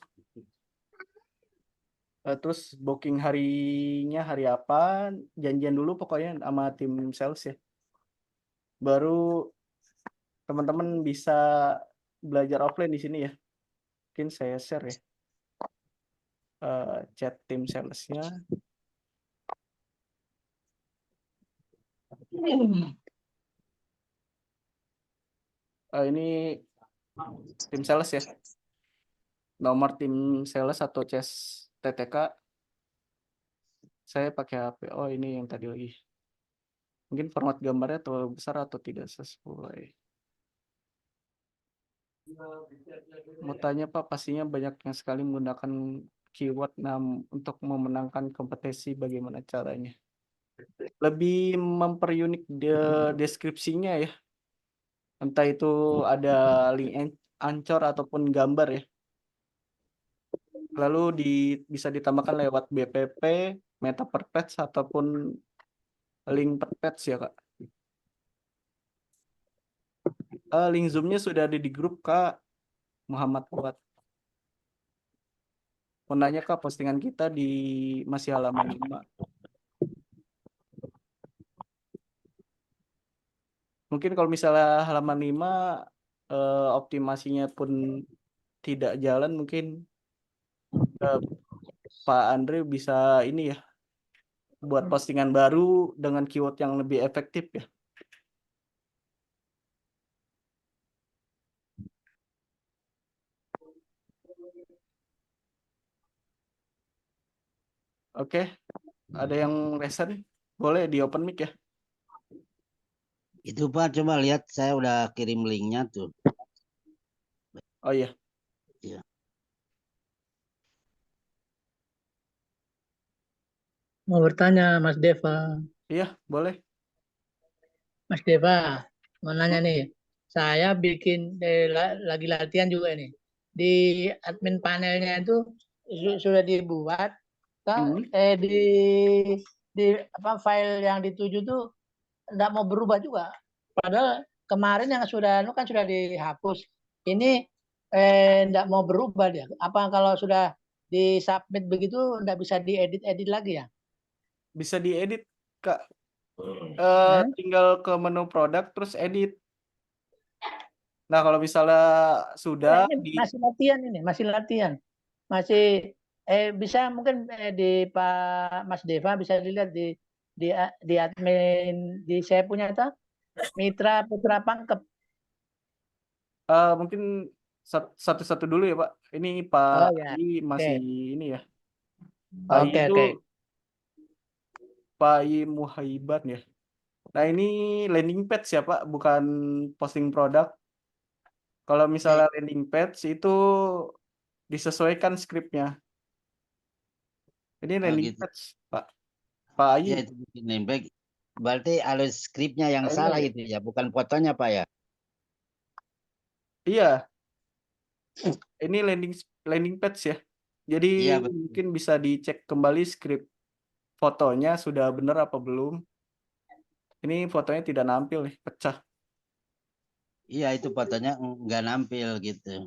Terus booking harinya hari apa, janjian dulu pokoknya sama tim sales ya. Baru teman-teman bisa belajar offline di sini ya. Mungkin saya share ya chat tim salesnya. Ini tim sales ya. Nomor tim sales atau CS TTK. Saya pakai HP. Oh, ini yang tadi lagi. Mungkin format gambarnya terlalu besar atau tidak sesuai. Mau tanya Pak, pastinya banyak yang sekali menggunakan keyword untuk memenangkan kompetisi, bagaimana caranya? Lebih memperunik deskripsinya ya. Entah itu ada link ancor ataupun gambar ya. lalu bisa ditambahkan lewat BPP, Meta per Page ataupun link per page ya Kak. Link Zoom-nya sudah ada di grup Kak Muhammad Fuad. Mau nanya Kak, postingan kita masih halaman 5. Mungkin kalau misalnya halaman 5 optimasinya pun tidak jalan, mungkin Pak Andre bisa ini ya, buat postingan baru dengan keyword yang lebih efektif ya. Oke, ada yang resen? Boleh di open mic ya. Itu Pak, coba lihat saya udah kirim linknya tuh. Oh iya. Iya. Mau bertanya Mas Deva. Iya, boleh. Mas Deva, mau nanya nih. Saya bikin lagi latihan juga nih. Di admin panelnya itu sudah dibuat, di apa file yang dituju tuh enggak mau berubah juga. Padahal kemarin yang kan sudah dihapus. Ini enggak mau berubah dia. Apa kalau sudah disubmit begitu enggak bisa diedit lagi ya? Bisa diedit Kak. Tinggal ke menu produk terus edit. Nah, kalau misalnya sudah masih latihan ini, masih latihan. Masih bisa mungkin di Pak Mas Deva bisa dilihat di admin di saya punya itu Mitra Putra Pangkep. mungkin satu-satu dulu ya Pak. Ini Pak I masih ini ya. Pak I itu Pak I Muhaiban ya. Nah, ini landing page ya Pak, bukan posting produk. Kalau misalnya landing page itu disesuaikan skripnya. Ini landing gitu. page Pak. Pak Ayi. Ya, itu bikin landing page. Berarti alur skripnya yang salah itu ya, bukan fotonya Pak ya? Iya. Ini landing page ya. Jadi mungkin bisa dicek kembali skrip fotonya sudah benar apa belum. Ini fotonya tidak nampil nih, pecah. Iya, itu fotonya nggak nampil gitu.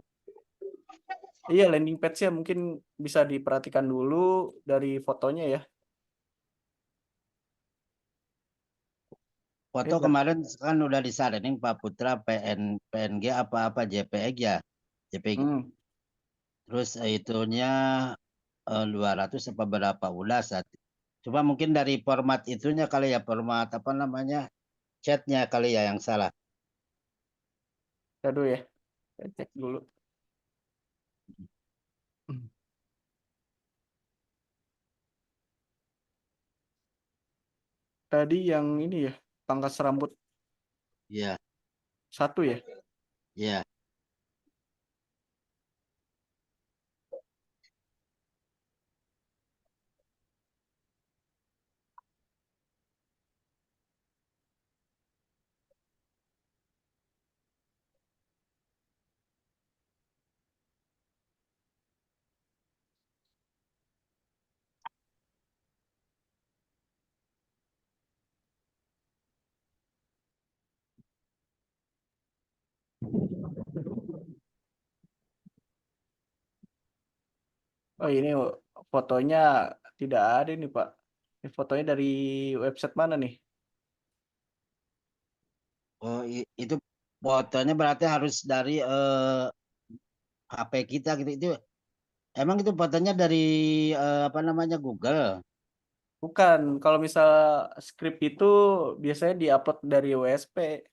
Iya, landing page-nya mungkin bisa diperhatikan dulu dari fotonya ya. Foto kemarin kan udah disaring Pak Putra PNG apa JPEG ya? JPEG. Terus itunya 200 apa berapa udah saat. Coba mungkin dari format itunya kali ya, format apa namanya? Chatnya kali ya yang salah. Aduh ya. Saya cek dulu. Tadi yang ini ya, pangkas rambut. Iya. 1 ya? Iya. Oh, ini fotonya tidak ada nih Pak. Ini fotonya dari website mana nih? Oh, itu fotonya berarti harus dari HP kita gitu. Itu emang itu fotonya dari apa namanya Google? Bukan, kalau misal skrip itu biasanya diupload dari WSP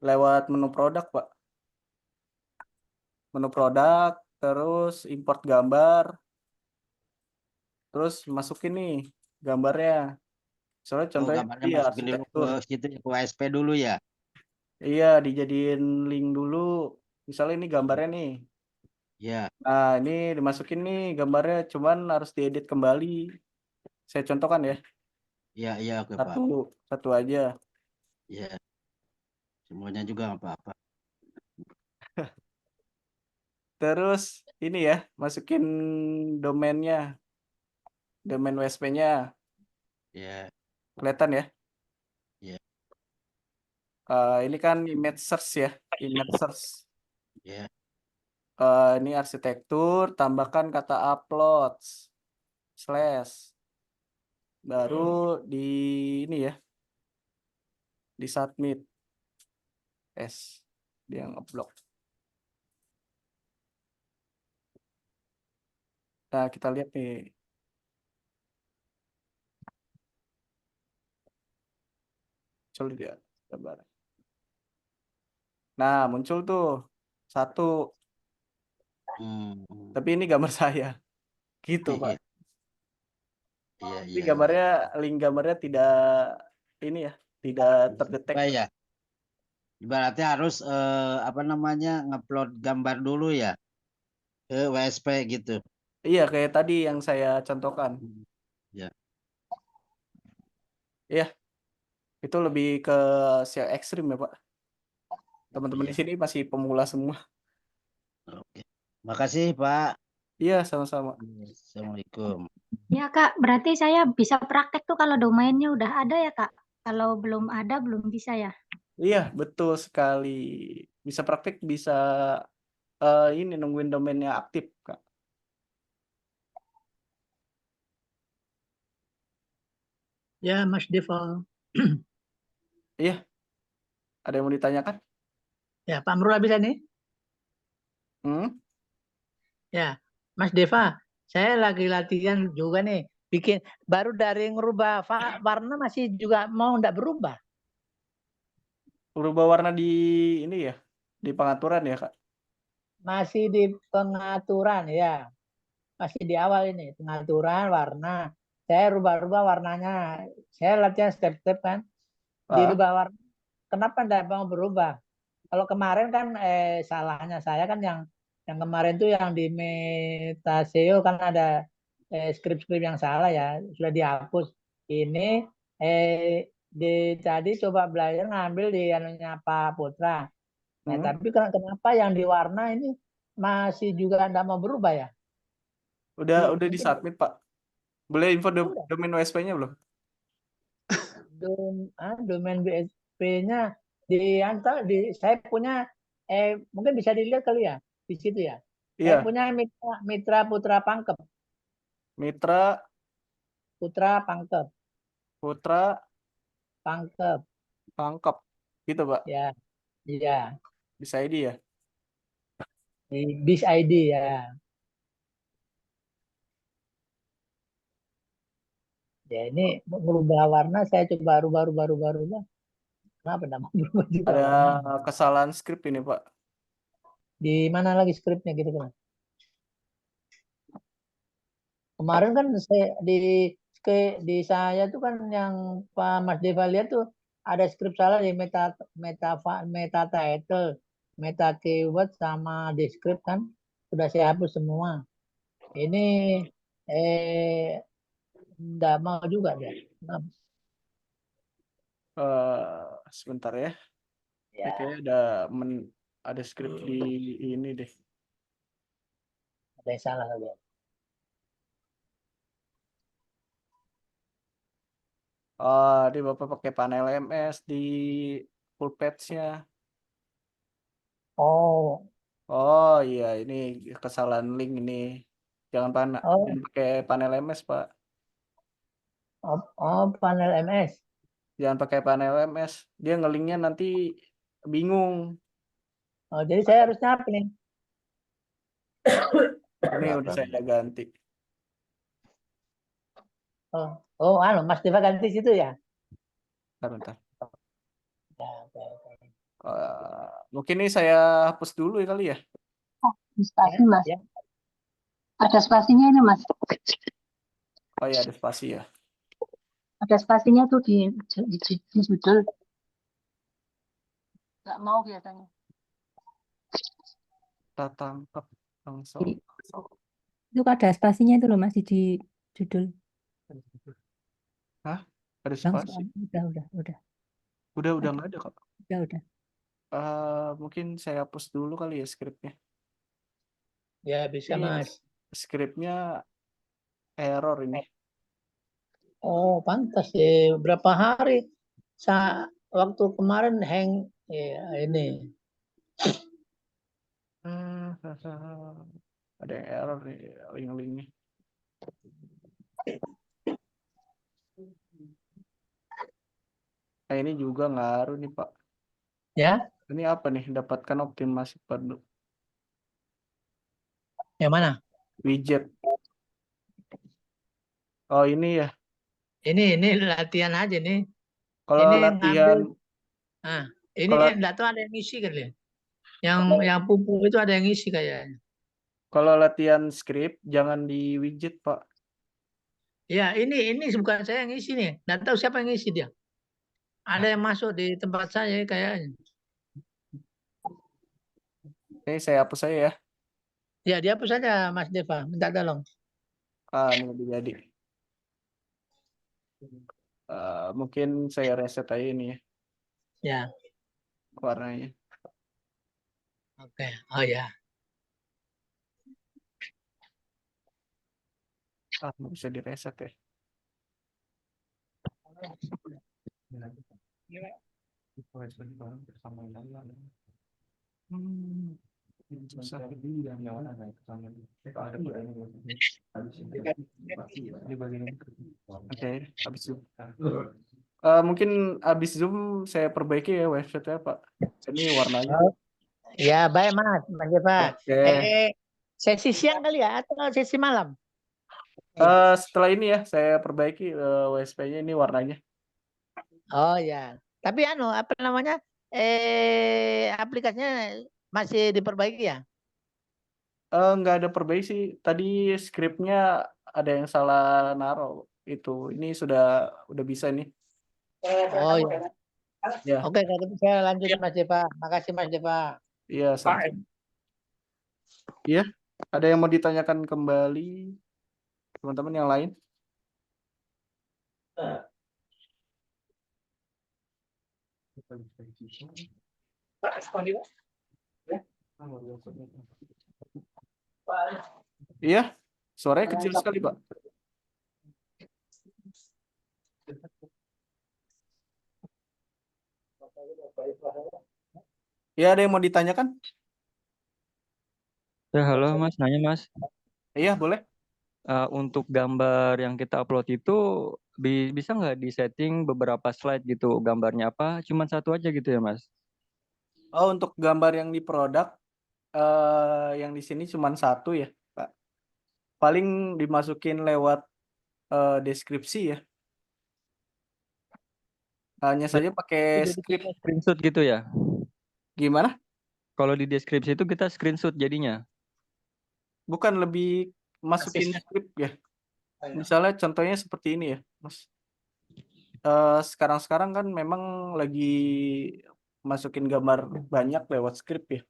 lewat menu produk, Pak. Menu produk, terus import gambar, terus masukin nih gambarnya. Soalnya contohnya gambarnya di masukin dulu arsitektur. ke situ ke WSP dulu ya. Iya, dijadiin link dulu. Misalnya ini gambarnya nih. Iya. Nah, ini dimasukin nih gambarnya, cuman harus diedit kembali. Saya contohkan ya. Iya, oke Pak. Satu aja. Iya. Semuanya juga nggak apa-apa. Terus ini ya, masukin domainnya, domain WSP-nya. Ya, Kelihatan ya? ya, Ini kan image search ya, image search. ya. Ini arsitektur, tambahkan kata uploads, slash. Baru di ini ya, di submit. Dia ngeblok. Nah, kita lihat nih. Muncul dia, gambar. Nah, muncul tuh satu, Hmm. tapi ini gambar saya. Gitu, Pak. Iya, iya, Ini iya. gambarnya, link gambarnya tidak ini ya, tidak terdetek. Ya, berarti harus apa namanya ngupload gambar dulu ya ke WSP gitu. Iya, kayak tadi yang saya contohkan. Ya. Iya, itu lebih ke SEO ekstrim ya, Pak. Teman-teman di Iya. sini masih pemula semua. Oke. Makasih, Pak. Iya, sama-sama. Assalamualaikum. Ya Kak, berarti saya bisa praktek tuh kalau domainnya udah ada ya Kak. Kalau belum ada belum bisa ya. Iya, betul sekali. Bisa praktik, bisa ini nungguin domainnya aktif, Kak. Ya, Mas Devo. Iya. Ada yang mau ditanyakan? Ya, Pak Amrul bisa nih. Hmm? Ya, Mas Deva, saya lagi latihan juga nih. Bikin baru dari ngerubah warna masih juga mau nggak berubah. Berubah warna di ini ya, di pengaturan ya, Kak. Masih di pengaturan ya. Masih di awal ini, pengaturan warna. Saya rubah-rubah warnanya. Saya latihan step-step kan. Dirubah warna. Kenapa enggak mau berubah? Kalau kemarin kan salahnya saya kan yang kemarin tuh yang di Meta SEO kan ada skrip-skrip yang salah ya, sudah dihapus. Ini tadi coba belajar ngambil di anunya Pak Putra. Nah, tapi kenapa yang di warna ini masih juga enggak mau berubah ya? Udah Mungkin disubmit, Pak. Boleh info domain WSP-nya belum? domain BSP-nya saya punya mungkin bisa dilihat kali ya di situ ya. Saya Iya. punya Mitra Putra Pangkep. Mitra Putra Pangkep. Putra Pangkep. Pangkep. Gitu, Pak. Ya. Iya. Bisa ID ya? Di BIS ID ya. Ya ini merubah warna saya coba rubah. Kenapa enggak mau berubah juga Ada warna? kesalahan skrip ini, Pak. Di mana lagi skripnya gitu kan? Kemarin kan saya di saya tuh kan yang Pak Mas Deva lihat tuh ada skrip salah di meta title, meta keyword sama descript kan sudah saya hapus semua. Ini enggak mau juga dia. Sebentar ya. Ya. Kayaknya ada skrip di ini deh. Ada yang salah lagi. Di Bapak pakai panel MS di full page-nya. Oh iya, ini kesalahan link ini. Jangan pakai panel MS, Pak. Panel MS. Jangan pakai panel MS. Dia ngelinknya nanti bingung. Oh, jadi saya harusnya apa nih? Ini udah saya ganti. Mas Deva ganti situ ya? Bentar. Ya, mungkin ini saya hapus dulu ya kali ya. Spasi Mas. Ya. Ada spasinya ini Mas. Oh ya, ada spasi ya. Ada spasinya tuh di judul. Nggak mau biasanya. Kita tangkap langsung. Itu ada spasinya itu loh masih di judul. Hah? Ada Langsung spasi? Udah nggak ada kok. Udah. Mungkin saya hapus dulu kali ya skripnya. Ya bisa Ini Mas. skripnya error ini. Oh pantas ya. Berapa hari? Waktu kemarin hang ya, ini. Ada yang error nih link-linknya. Nah, ini juga ngaruh nih Pak. Ya, Ini apa nih? Dapatkan optimasi pada yang mana? widget. Oh ini ya. Ini latihan aja nih. Kalau Ini latihan, ngambil. Ini kalau enggak tahu ada yang ngisi kali ya. Yang pupu itu ada yang ngisi kayaknya. kalau latihan script jangan di widget Pak. Ya, ini bukan saya yang ngisi nih. Enggak tahu siapa yang ngisi dia. Ada yang masuk di tempat saya kayaknya. Ini saya hapus saya ya. Ya, dihapus saja Mas Deva. Minta tolong. Ini udah jadi. Mungkin saya reset aja ini ya Ya, warnanya. oke. Oh ya. Nggak bisa di reset ya. Susah. Oke, habis Zoom. Mungkin habis Zoom saya perbaiki ya website-nya Pak. Ini warnanya. Ya, baik Mas Deva. Oke. Sesi siang kali ya atau sesi malam? Setelah ini ya saya perbaiki WSP-nya ini warnanya. Oh ya. Tapi apa namanya? Aplikasinya masih diperbaiki ya? Nggak ada perbaiki sih. Tadi skripnya ada yang salah naro itu. Ini udah bisa nih. Oh ya. Ya. Oke, kalau gitu saya lanjut Mas Deva. Makasih Mas Deva. Iya, iya. Ada yang mau ditanyakan kembali teman-teman yang lain? Iya, suaranya kecil sekali, Pak. Iya, ada yang mau ditanyakan? Ya, halo Mas, nanya Mas. Iya, boleh. Untuk gambar yang kita upload itu bisa nggak di-setting beberapa slide gitu gambarnya apa? Cuman satu aja gitu ya Mas? Oh, untuk gambar yang di produk, yang di sini cuma satu ya, Pak. Paling dimasukin lewat deskripsi ya. Hanya saja pakai Jadi script. kita screenshot gitu ya? Gimana? Kalau di deskripsi itu kita screenshot jadinya? Bukan, lebih masukin script ya. Misalnya contohnya seperti ini ya, Mas. Sekarang kan memang lagi masukin gambar banyak lewat script ya.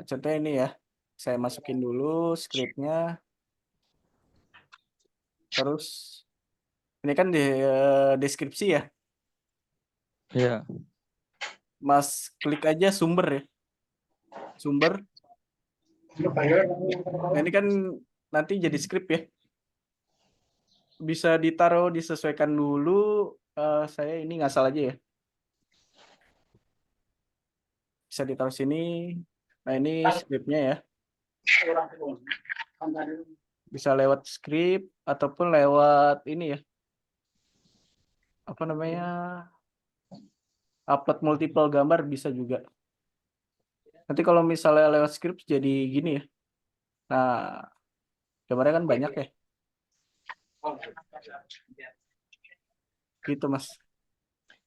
Contohnya ini ya, saya masukin dulu scriptnya. Terus ini kan di deskripsi ya. Iya. Mas klik aja sumber ya. Sumber. Nah, ini kan nanti jadi script ya. Bisa ditaruh, disesuaikan dulu. Saya ini ngasal aja ya. Bisa ditaruh sini. Nah, ini scriptnya ya. Bisa lewat script ataupun lewat ini ya. Apa namanya? Upload multiple gambar bisa juga. Nanti kalau misalnya lewat script jadi gini ya. Nah, gambarnya kan banyak ya. Gitu, Mas.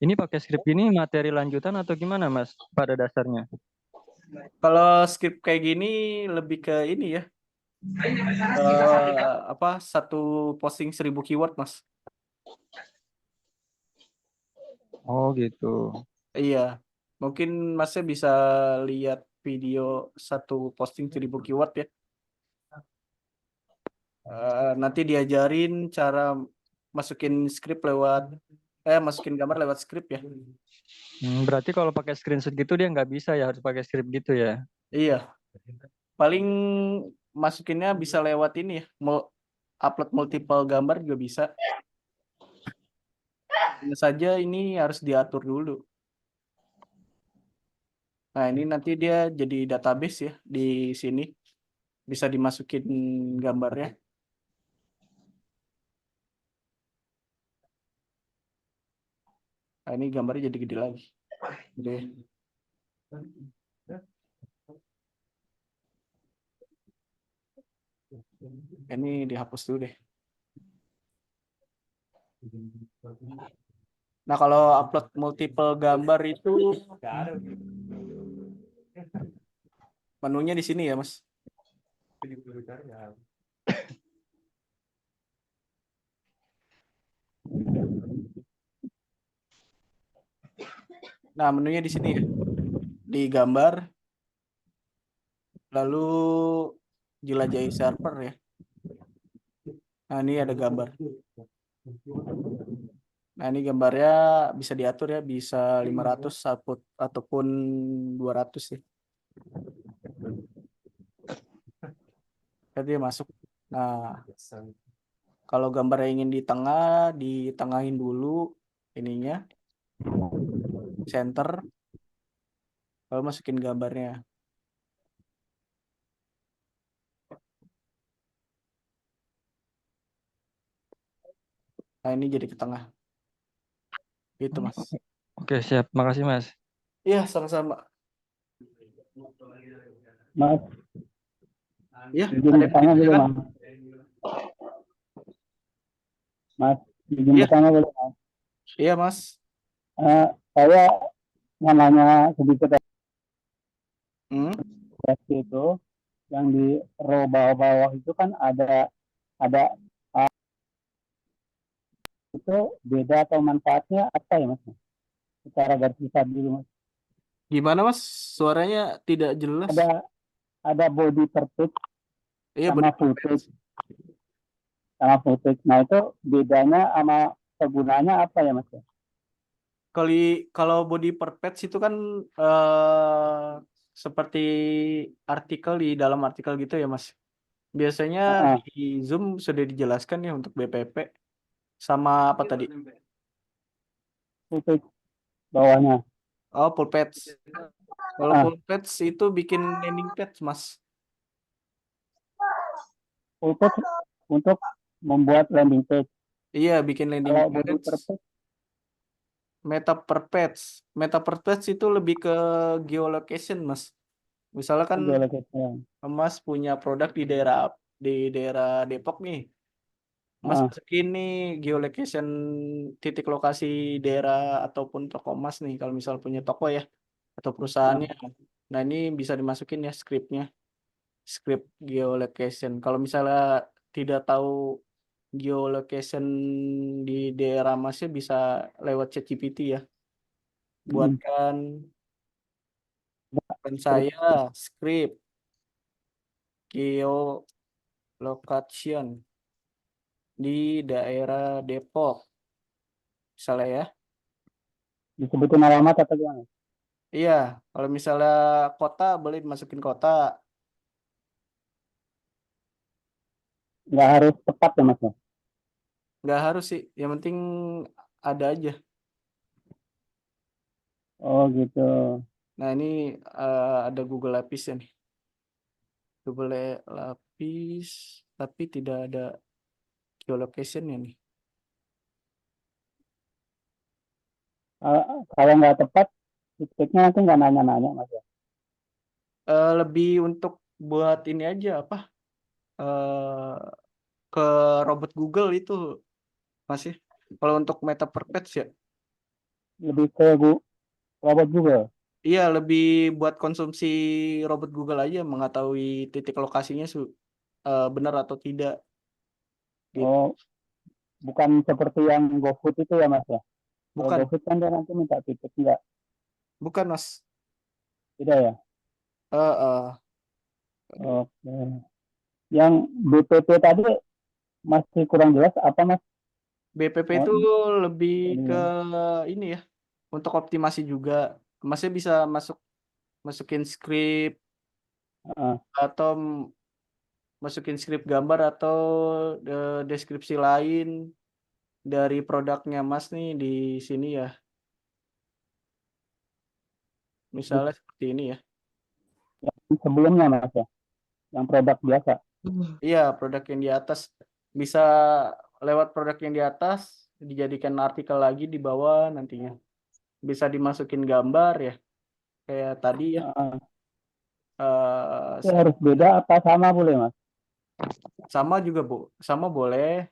Ini pakai script ini materi lanjutan atau gimana Mas pada dasarnya? Kalau script kayak gini lebih ke ini ya. Satu posting 1000 keyword, Mas. Oh gitu. Iya. Mungkin Masnya bisa lihat video satu posting 1000 keyword ya. Nanti diajarin cara masukin script lewat masukin gambar lewat script ya. Berarti kalau pakai screenshot gitu dia nggak bisa ya, harus pakai script gitu ya. Iya, paling masukinnya bisa lewat ini ya, upload multiple gambar juga bisa. Hanya saja ini harus diatur dulu. Nah, ini nanti dia jadi database ya di sini. Bisa dimasukin gambarnya. Nah, ini gambarnya jadi gede lagi. Gede. Ini dihapus dulu deh. Nah, kalau upload multiple gambar itu menunya di sini ya, Mas. Nah, menunya di sini ya. Di gambar. Lalu jelajahi server ya. Nah, ini ada gambar. Nah, ini gambarnya bisa diatur ya, bisa 500 ataupun 200 ya. Jadi dia masuk. Nah, kalau gambarnya ingin di tengah, ditengahin dulu ininya. Center. Lalu masukin gambarnya. Nah, ini jadi ke tengah. Gitu, Mas. Oke, siap. Makasih, Mas. Iya, sama-sama. Mas, Iya, izin ada yang bertanya boleh, ditanyakan? Mas? Mas, izin Iya. bertanya boleh, Mas? Iya, Mas. Saya mau nanya sedikit Hmm? itu yang di row bawah-bawah itu kan ada itu beda atau manfaatnya apa ya, Mas? Secara garis besar dulu, Mas. Gimana, Mas? Suaranya tidak jelas. Ada body per page Iya, sama body full page. Sama full page. Nah, itu bedanya sama kegunaannya apa ya, Mas? Kalau body per page itu kan seperti artikel di dalam artikel gitu ya, Mas. Biasanya di Zoom sudah dijelaskan ya untuk BPP sama apa tadi? Full page bawahnya. Oh, full page. Kalau full page itu bikin landing page, Mas. Full page untuk membuat landing page. Iya, bikin landing Kalau page. body per page Meta per page itu lebih ke geolocation, Mas. Misalnya kan Mas punya produk di daerah Depok nih. Mas masukin nih geolocation titik lokasi daerah ataupun toko Mas nih kalau misal punya toko ya atau perusahaannya. Nah, ini bisa dimasukin ya script geolocation. Kalau misalnya tidak tahu geolocation di daerah Masnya bisa lewat ChatGPT ya. Buatkan saya script geolocation di daerah Depok. Misalnya ya. disebutin alamat atau gimana? Iya, kalau misalnya kota boleh dimasukin kota. Nggak harus tepat ya, Mas? Nggak harus sih, yang penting ada aja. Oh gitu. Nah, ini ada Google Lapis ya nih. Google Lapis, tapi tidak ada geolocation-nya nih. Kalau nggak tepat, titiknya nanti nggak nanya-nanya, Mas. Lebih untuk buat ini aja apa? Ke robot Google itu masih. Kalau untuk meta per page ya. Lebih ke robot Google. Iya, lebih buat konsumsi robot Google aja mengetahui titik lokasinya benar atau tidak. Gitu. Oh, bukan seperti yang GoFood itu ya, Mas ya? Bukan. Kalau GoFood kan dia nanti minta titik, enggak? Bukan, Mas. Tidak ya? Oke. Yang BPP tadi masih kurang jelas apa, Mas? BPP Oh, itu lebih ke ini. ini ya, untuk optimasi juga. Masih bisa masukin skrip Heeh. atau masukin skrip gambar atau deskripsi lain dari produknya Mas nih di sini ya. Misalnya seperti ini ya. Yang sebelumnya Mas ya, yang produk biasa. Iya, produk yang di atas bisa lewat produk yang di atas dijadikan artikel lagi di bawah nantinya. Bisa dimasukin gambar ya, kayak tadi ya. Heeh. Eh, Itu harus beda apa sama boleh Mas? sama juga Bu, sama boleh.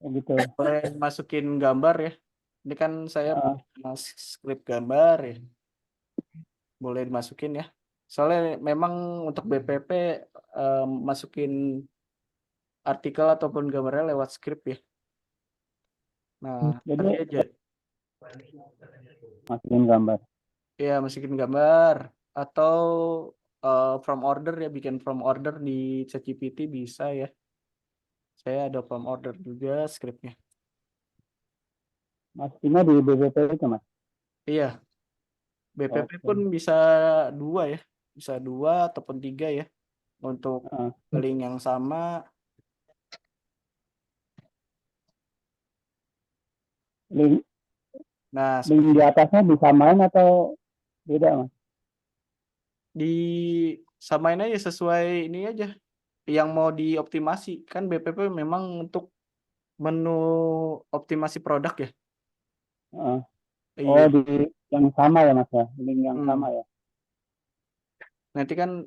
Gitu. Boleh masukin gambar ya. Ini kan saya Heeh. punya skrip gambar ya. Boleh dimasukin ya. Soalnya memang untuk BPP masukin artikel ataupun gambarnya lewat skrip ya. Nah, Jadi tadi aja. masukin gambar. Ya, masukin gambar atau from order ya, bikin from order di ChatGPT bisa ya. Saya ada from order juga skripnya. Masukinnya di BBP itu Mas. Iya, BPP Oke. pun bisa 2 ya, bisa 2 ataupun 3 ya untuk Heeh. link yang sama. Link Nah, link seperti di atasnya disamain atau beda Mas? di samain aja sesuai ini aja yang mau dioptimasi. Kan BPP memang untuk menu optimasi produk ya. Heeh. Iya. Oh, di yang sama ya Mas ya, link yang sama ya. Nanti kan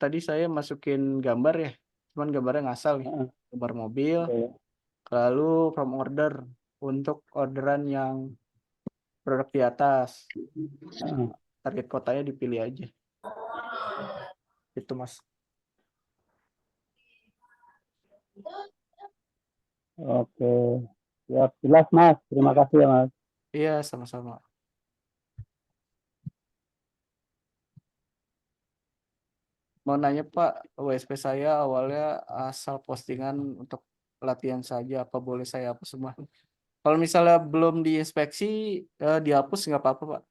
tadi saya masukin gambar ya, cuman gambarnya ngasal nih, Heeh. gambar mobil, Iya. lalu from order untuk orderan yang produk di atas. Heeh. Target kotanya dipilih aja. Itu Mas. Oke. Siap, jelas Mas. Terima kasih ya Mas. Iya, sama-sama. Mau nanya Pak, WSP saya awalnya asal postingan untuk latihan saja, apa boleh saya hapus semua? Kalau misalnya belum diinspeksi, dihapus nggak apa-apa Pak.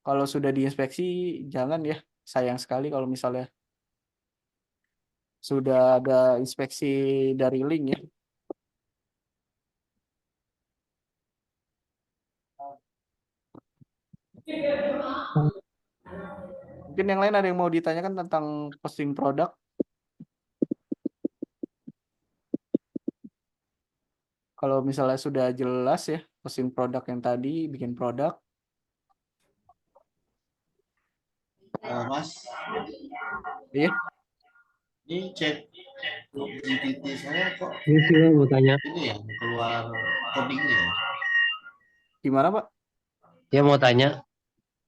Kalau sudah diinspeksi, jangan ya. Sayang sekali kalau misalnya sudah ada inspeksi dari link ya. Mungkin yang lain ada yang mau ditanyakan tentang posting produk? Kalau misalnya sudah jelas ya, posting produk yang tadi, bikin produk. Mas, Iya. ini chat GPT saya kok Ini sih mau tanya. ini ya keluar codingnya ya. Gimana Pak? Dia mau tanya.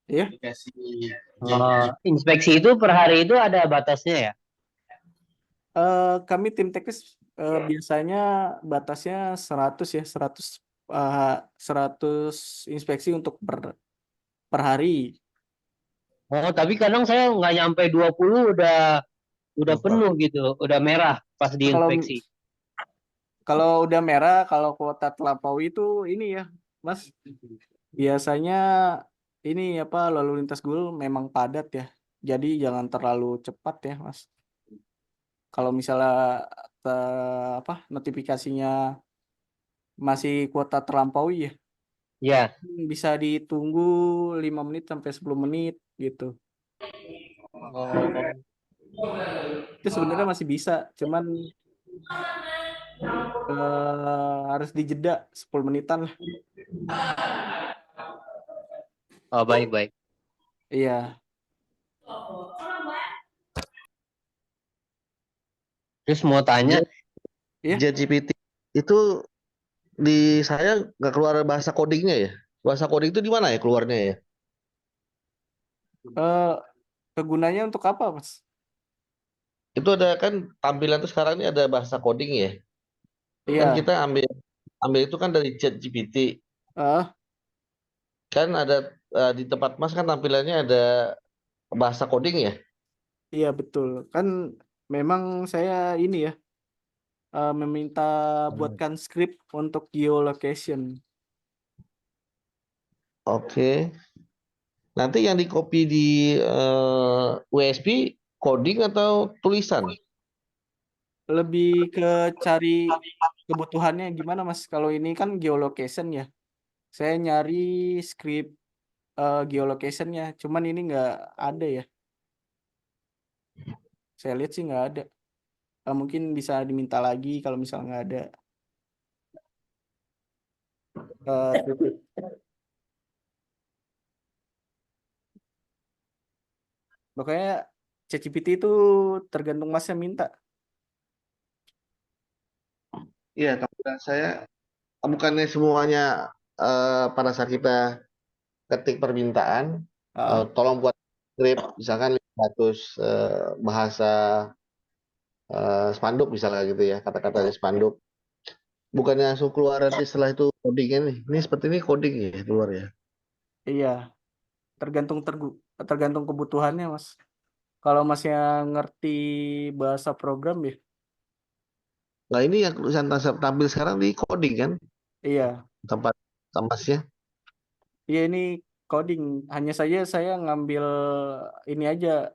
Iya. Dikasih Inspeksi itu per hari itu ada batasnya ya? Kami tim teknis biasanya batasnya 100 ya, 100 inspeksi untuk per hari. Oh, tapi kadang saya nggak nyampe 20 udah penuh gitu, udah merah pas diinspeksi. Kalau udah merah, kalau kuota terlampaui itu ini ya, Mas. Biasanya ini apa lalu lintas Google memang padat ya. Jadi jangan terlalu cepat ya, Mas. Kalau misalnya notifikasinya masih kuota terlampaui ya. Ya. Bisa ditunggu 5 menit sampai 10 menit gitu. Itu sebenarnya masih bisa, cuman harus dijeda 10 menitan lah. Oh, baik. Iya. Terus mau tanya, ChatGPT itu di saya nggak keluar bahasa codingnya ya. Bahasa coding itu di mana ya keluarnya ya? Kegunanya untuk apa, Mas? Itu ada kan tampilan tuh sekarang ini ada bahasa coding ya. Iya. Kan kita ambil itu kan dari ChatGPT. Kan ada di tempat Mas kan tampilannya ada bahasa coding ya. Iya betul. Kan memang saya ini ya meminta buatkan script untuk geolocation. Oke. Nanti yang di copy di USB coding atau tulisan? Lebih ke cari kebutuhannya gimana Mas? Kalau ini kan geolocation ya. Saya nyari script geolocationnya, cuman ini nggak ada ya. Saya lihat sih nggak ada. Mungkin bisa diminta lagi kalau misalnya nggak ada. Eh, Makanya ChatGPT itu tergantung Masnya minta. Iya, tapi saya bukannya semuanya pada saat kita ketik permintaan, tolong buat script, misalkan 500 bahasa spanduk misalnya gitu ya, kata-kata di spanduk. Bukannya langsung keluar nanti setelah itu codingnya nih. Ini seperti ini coding ya keluar ya. Iya, tergantung kebutuhannya Mas. Kalau Masnya ngerti bahasa program ya. Nah ini yang tulisan tampil sekarang di coding kan Iya. tempat Masnya. Iya ini coding. Hanya saja saya ngambil ini aja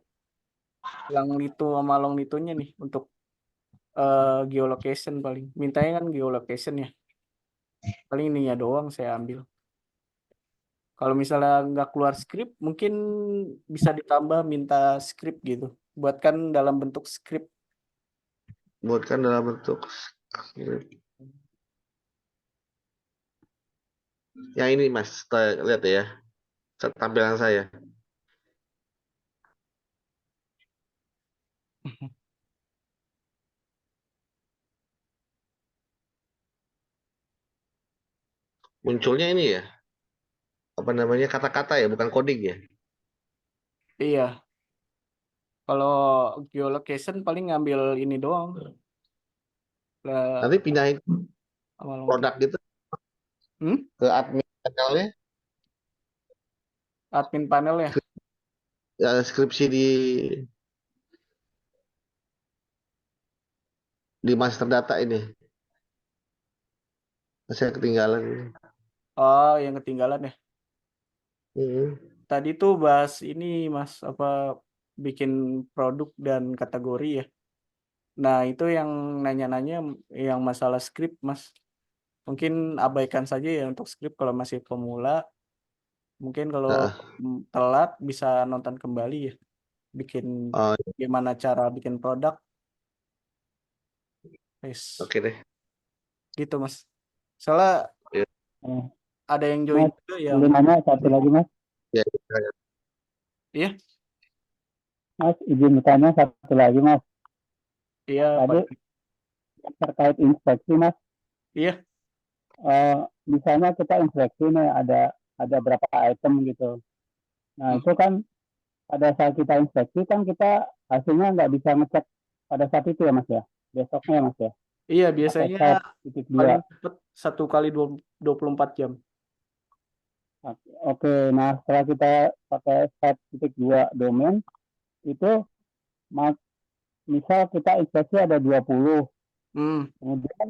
yang Lito sama Long Litonya nih untuk geolocation paling. Mintanya kan geolocation ya. Paling ininya doang saya ambil. Kalau misalnya nggak keluar script, mungkin bisa ditambah minta script gitu. Buatkan dalam bentuk script. Buatkan dalam bentuk script. Yang ini Mas, kita lihat ya. Tampilan saya. Munculnya ini ya. Apa namanya? Kata-kata ya, bukan coding ya. Iya. Kalau geolocation paling ngambil ini doang. Nanti pindahin produk gitu Hmm? ke admin panelnya. Admin panel ya. Ya, skripsi di master data ini. Saya ketinggalan. Oh, yang ketinggalan ya. Hmm. Tadi tuh bahas ini Mas, apa bikin produk dan kategori ya. Nah, itu yang nanya-nanya yang masalah skrip Mas. Mungkin abaikan saja ya untuk skrip kalau masih pemula. Mungkin kalau telat bisa nonton kembali ya. Bikin gimana cara bikin produk. Yes. Oke deh. Gitu Mas. Soalnya ada yang join Mas, juga yang boleh nanya satu lagi Mas? Ya, Iya. Mas, izin bertanya satu lagi Mas. Iya, Tadi terkait inspeksi Mas. Iya. Misalnya kita inspeksi nih ada berapa item gitu. Nah itu kan pada saat kita inspeksi kan kita hasilnya nggak bisa ngecek pada saat itu ya Mas ya. Besoknya ya Mas ya. Iya, biasanya titik paling 2. cepat 1 kali 24 jam. Oke, nah setelah kita pakai set.2 domain itu misal kita inspeksi ada 20. Kemudian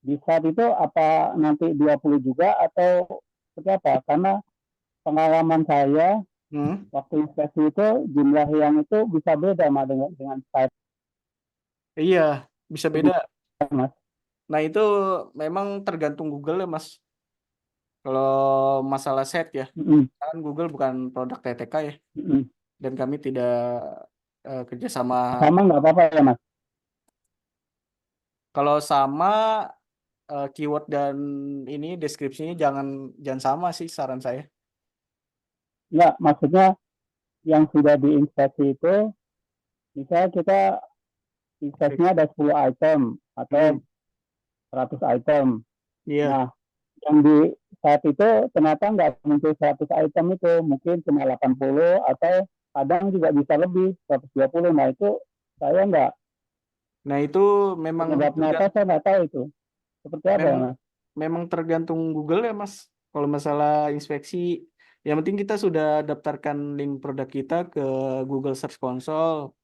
di saat itu apa nanti 20 juga atau seperti apa? Karena pengalaman saya waktu inspeksi itu jumlah yang itu bisa beda sama dengan site. Iya, bisa beda. Mas. Nah, itu memang tergantung Google ya, Mas. Kalau masalah set ya, kan Google bukan produk TTK ya. Dan kami tidak kerjasama. Sama nggak apa-apa ya, Mas? Kalau sama keyword dan ini deskripsinya jangan sama sih saran saya. Enggak, maksudnya yang sudah diinspeksi itu misalnya kita inspeksinya ada 10 item atau 100 item. Iya. Nah, yang di saat itu ternyata nggak muncul 100 item itu, mungkin cuma 80 atau kadang juga bisa lebih 120. Nah itu saya nggak. Nah itu memang penyebabnya apa saya nggak tahu itu. Seperti apa ya Mas? Memang tergantung Google ya Mas. Kalau masalah inspeksi, yang penting kita sudah daftarkan link produk kita ke Google Search Console.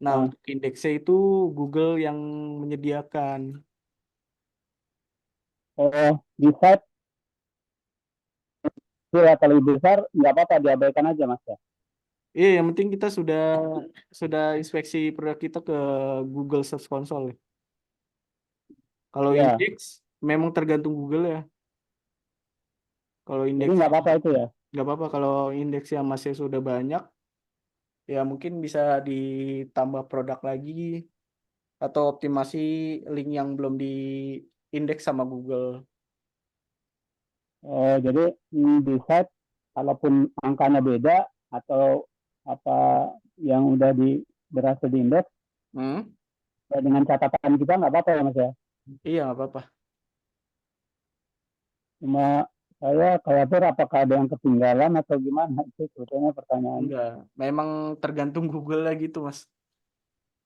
Nah untuk indeksnya itu Google yang menyediakan. di site kecil atau lebih besar nggak apa-apa diabaikan aja Mas ya. Iya, yang penting kita sudah inspeksi produk kita ke Google Search Console. Kalau Iya. indeks memang tergantung Google ya. Kalau Jadi indeks nggak apa-apa itu ya. nggak apa-apa kalau indeks yang masih sudah banyak, ya mungkin bisa ditambah produk lagi atau optimasi link yang belum di indeks sama Google. Jadi di site kalaupun angkanya beda atau apa yang udah berhasil di indeks dengan catatan kita nggak apa-apa ya Mas ya. Iya, nggak apa-apa. Cuma saya khawatir apakah ada yang ketinggalan atau gimana itu sebetulnya pertanyaan. Enggak, memang tergantung Google lagi tuh Mas.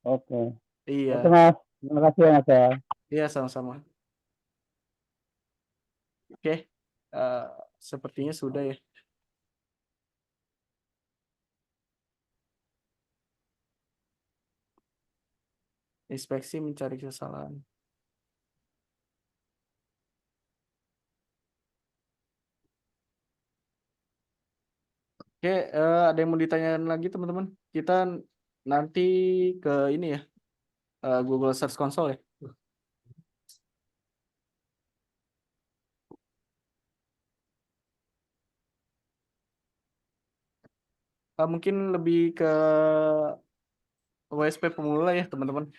Oke. Iya. Oke Mas, terima kasih ya Mas ya. Iya, sama-sama. Oke, sepertinya sudah ya. Inspeksi mencari kesalahan. Oke, ada yang mau ditanyakan lagi teman-teman? Kita nanti ke ini ya, Google Search Console ya. Mungkin lebih ke WSP pemula ya teman-teman.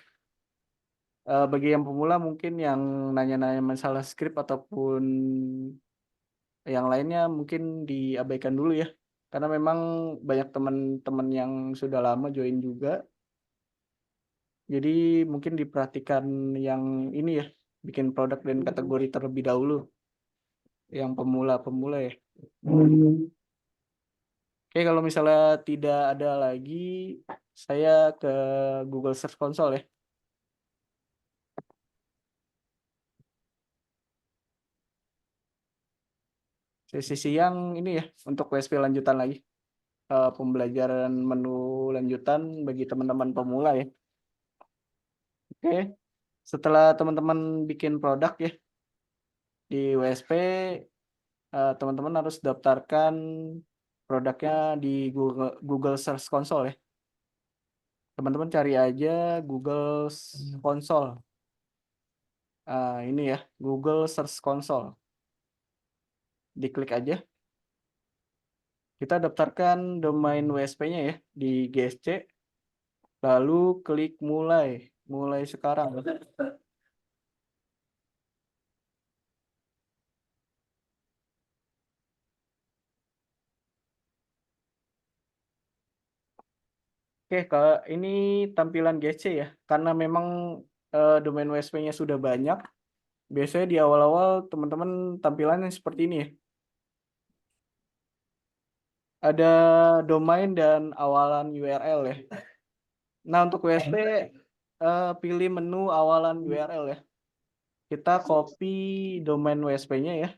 Bagi yang pemula mungkin yang nanya-nanya masalah script ataupun yang lainnya mungkin diabaikan dulu ya. Karena memang banyak teman-teman yang sudah lama join juga. Jadi mungkin diperhatikan yang ini ya, bikin produk dan kategori terlebih dahulu. Yang pemula-pemula ya. Oke, kalau misalnya tidak ada lagi, saya ke Google Search Console ya. Sesi siang ini ya, untuk WSP lanjutan lagi. Pembelajaran menu lanjutan bagi teman-teman pemula ya. Oke, setelah teman-teman bikin produk ya, di WSP, teman-teman harus daftarkan produknya di Google Search Console ya. Teman-teman cari aja Google Console. Ini ya, Google Search Console. Diklik aja. Kita daftarkan domain WSP-nya ya di GSC. Lalu klik mulai. Mulai sekarang. Oke, kalau ini tampilan GC ya, karena memang domain WSP-nya sudah banyak, biasanya di awal-awal teman-teman tampilannya seperti ini ya. Ada domain dan awalan URL ya. Nah, untuk WSP, pilih menu awalan URL ya. Kita copy domain WSP-nya ya,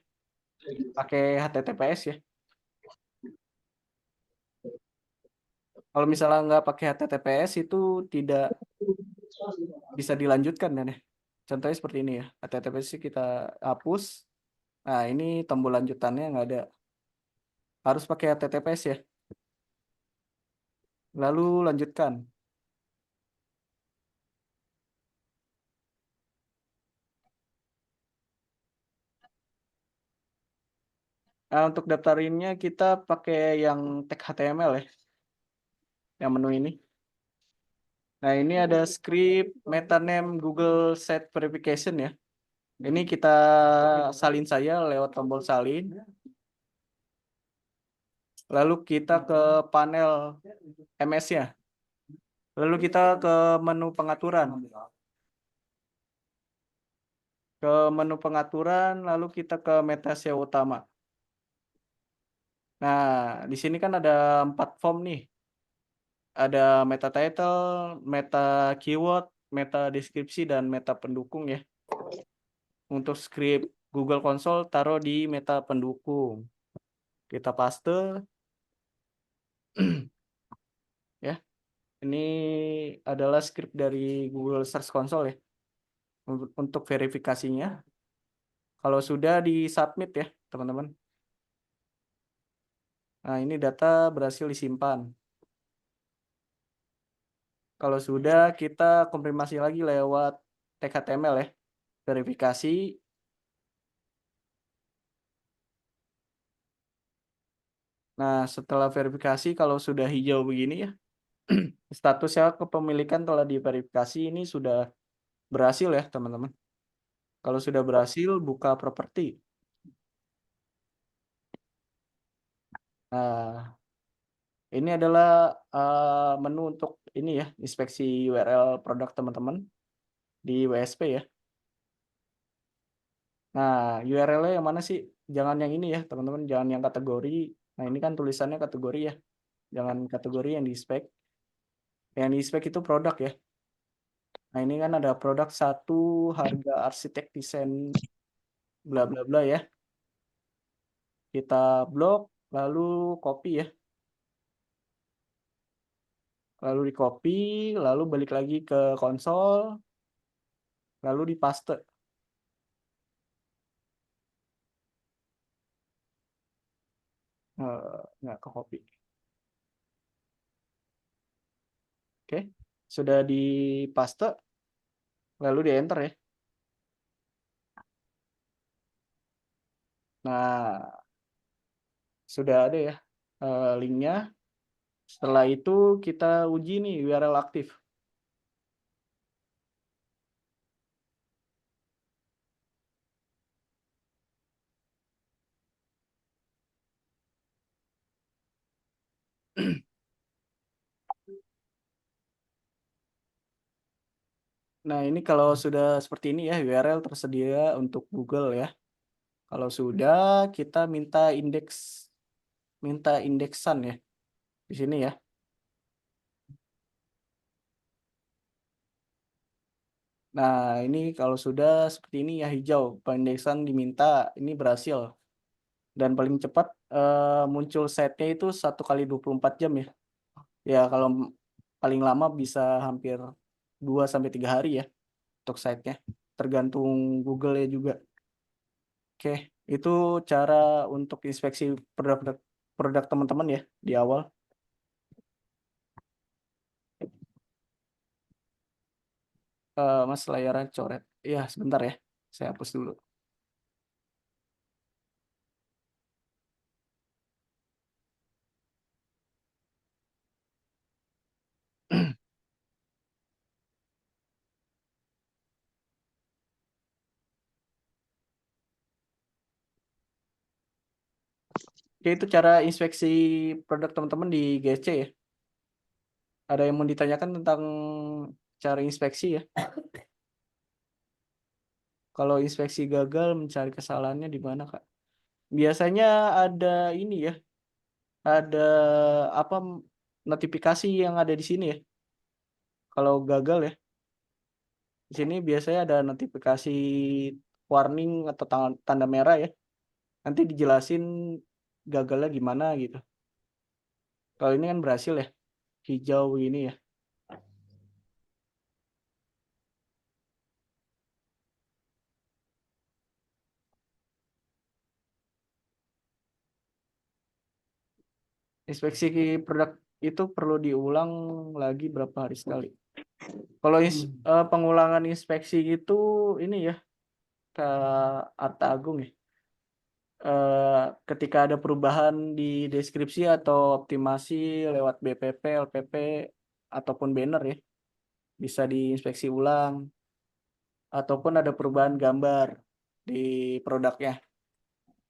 pakai HTTPS ya. Kalau misalnya nggak pakai HTTPS itu tidak bisa dilanjutkan kan ya. Contohnya seperti ini ya. HTTPS kita hapus. Nah, ini tombol lanjutannya nggak ada. Harus pakai HTTPS ya. Lalu lanjutkan. Nah, untuk daftarinnya kita pakai yang tag HTML ya. Yang menu ini. Nah, ini ada script meta name Google Site Verification ya. Ini kita salin saja lewat tombol salin. Lalu kita ke panel MS-nya. Lalu kita ke menu pengaturan. Ke menu pengaturan, lalu kita ke meta SEO utama. Nah, di sini kan ada 4 form nih. Ada meta title, meta keyword, meta deskripsi, dan meta pendukung ya. Untuk script Google Console taruh di meta pendukung. Kita paste. Ya. Ini adalah script dari Google Search Console ya. Untuk verifikasinya. Kalau sudah di-submit ya, teman-teman. Nah, ini data berhasil disimpan. Kalau sudah, kita konfirmasi lagi lewat tag HTML ya. Verifikasi. Nah, setelah verifikasi, kalau sudah hijau begini ya, statusnya kepemilikan telah diverifikasi, ini sudah berhasil ya, teman-teman. Kalau sudah berhasil, buka properti. Nah, ini adalah menu untuk ini ya, inspeksi URL produk teman-teman di WSP ya. Nah, URL-nya yang mana sih? Jangan yang ini ya, teman-teman. Jangan yang kategori. Nah, ini kan tulisannya kategori ya. Jangan kategori yang di spek. Yang di spek itu produk ya. Nah, ini kan ada produk 1, harga arsitek desain, bla bla bla ya. Kita blok, lalu copy ya. Lalu di copy, lalu balik lagi ke konsol, lalu di paste. Nggak ke copy. Oke, sudah di paste, lalu di enter ya. Nah, sudah ada ya linknya. Setelah itu kita uji nih URL aktif. Nah, ini kalau sudah seperti ini ya, URL tersedia untuk Google ya. Kalau sudah, kita minta indeksan ya di sini ya. Nah, ini kalau sudah seperti ini ya, hijau, pendeksan diminta, ini berhasil. Dan paling cepat muncul setnya itu 1 kali 24 jam ya. Ya, kalau paling lama bisa hampir 2-3 hari ya untuk site-nya. Tergantung Google ya juga. Oke, itu cara untuk inspeksi produk teman-teman ya di awal. Mas, layarnya coret. Ya, sebentar ya. Saya hapus dulu. Oke, itu cara inspeksi produk teman-teman di GSC ya. Ada yang mau ditanyakan tentang cara inspeksi ya? Kalau inspeksi gagal, mencari kesalahannya di mana, Kak? Biasanya ada ini ya, ada apa notifikasi yang ada di sini ya. Kalau gagal ya, di sini biasanya ada notifikasi warning atau tanda merah ya. Nanti dijelasin gagalnya gimana gitu. Kalau ini kan berhasil ya, hijau ini ya. Inspeksi produk itu perlu diulang lagi berapa hari sekali. Kalau pengulangan inspeksi itu ini ya, ke Arta Agung ya. Ketika ada perubahan di deskripsi atau optimasi lewat BPP, LPP, ataupun banner ya, bisa diinspeksi ulang. Ataupun ada perubahan gambar di produknya.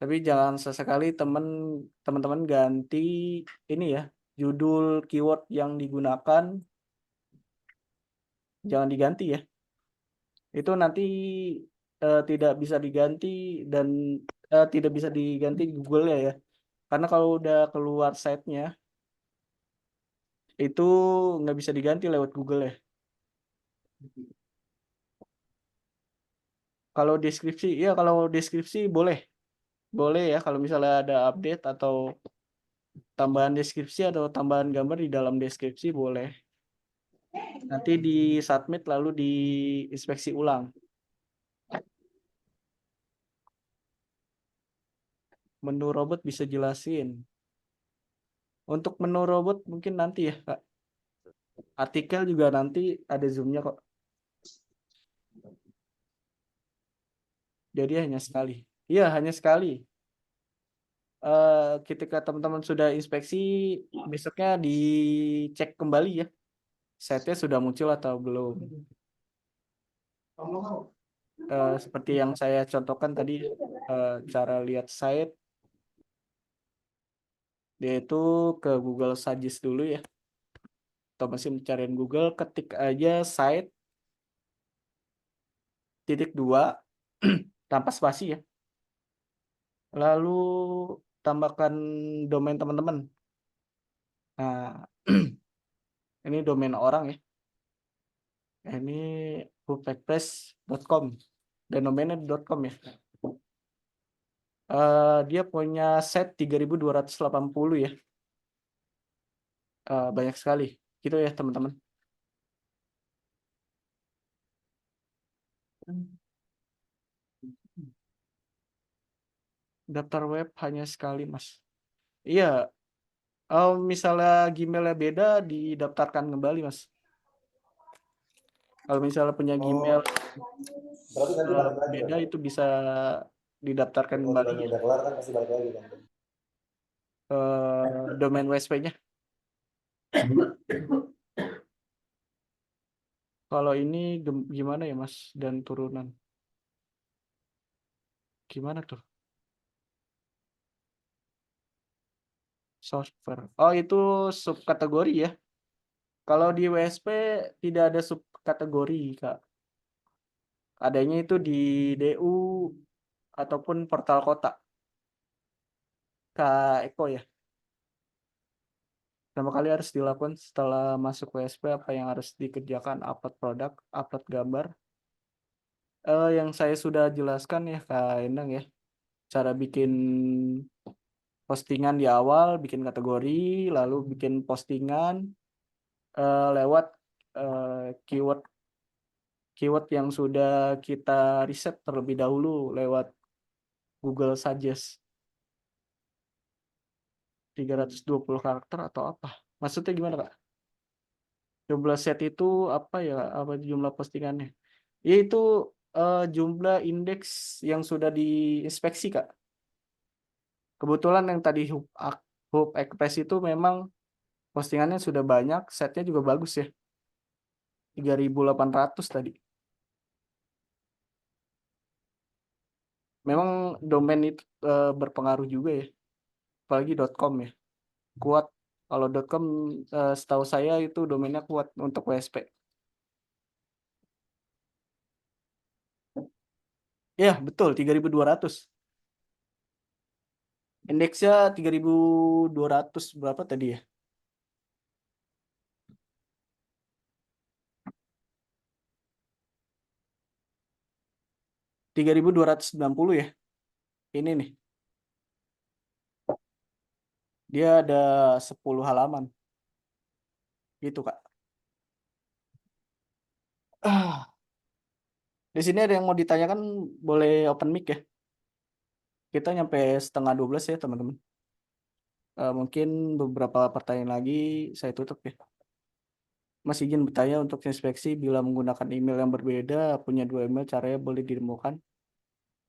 Tapi jangan sesekali teman-teman ganti ini ya, judul keyword yang digunakan jangan diganti ya. Itu nanti tidak bisa diganti dan tidak bisa diganti Google ya. Karena kalau udah keluar site-nya itu nggak bisa diganti lewat Google ya. Kalau deskripsi boleh ya kalau misalnya ada update atau tambahan deskripsi atau tambahan gambar di dalam deskripsi boleh. Nanti di submit lalu diinspeksi ulang. Menu robot bisa jelasin. Untuk menu robot mungkin nanti ya, Kak. Artikel juga nanti ada zoom-nya kok. Jadi hanya sekali. Iya, hanya sekali. Ketika teman-teman sudah inspeksi, besoknya dicek kembali ya. Setnya sudah muncul atau belum. Seperti yang saya contohkan tadi, cara lihat site, yaitu ke Google Suggest dulu ya. Atau mesin pencarian Google, ketik aja site .2 tanpa spasi ya. Lalu tambahkan domain teman-teman. Nah, ini domain orang ya. Ini hubexpress.com dan domainnya .com ya. Dia punya set 3280 ya. Banyak sekali. Gitu ya teman-teman. Daftar web hanya sekali, Mas. Iya. Misalnya Gmailnya beda, didaftarkan kembali, Mas. Kalau misalnya punya Gmail Berarti nanti balik lagi ya. beda, itu bisa didaftarkan Kalau kembali bulannya udah kelar kan pasti balik lagi kan. domain WSP-nya. Kalau ini gimana ya, Mas? Dan turunan. Gimana tuh? Software. Oh, itu subkategori ya. Kalau di WSP tidak ada subkategori, Kak. Adanya itu di DU ataupun portal kota. Kak Eko ya. Pertama kali harus dilakukan setelah masuk WSP, apa yang harus dikerjakan? Upload produk, upload gambar. Yang saya sudah jelaskan ya, Kak Endang ya. Cara bikin postingan di awal, bikin kategori, lalu bikin postingan lewat keyword yang sudah kita riset terlebih dahulu lewat Google Suggest. 320 karakter atau apa? Maksudnya gimana, Kak? Jumlah set itu apa ya? Apa jumlah postingannya? Yaitu jumlah indeks yang sudah diinspeksi, Kak. Kebetulan yang tadi Hub Express itu memang postingannya sudah banyak, setnya juga bagus ya. 3.800 tadi. Memang domain itu berpengaruh juga ya. Apalagi .com ya. Kuat. Kalau .com setahu saya itu domainnya kuat untuk WSP. Ya, betul 3.200. Indeksnya 3.200 berapa tadi ya? .290 ya. Ini nih. Dia ada 10 halaman. Gitu, Kak. Di sini ada yang mau ditanyakan, boleh open mic ya. Kita nyampe setengah 12 ya, teman-teman. Mungkin beberapa pertanyaan lagi saya tutup ya. Mas izin bertanya untuk inspeksi bila menggunakan email yang berbeda, punya 2 email, caranya boleh didemokan.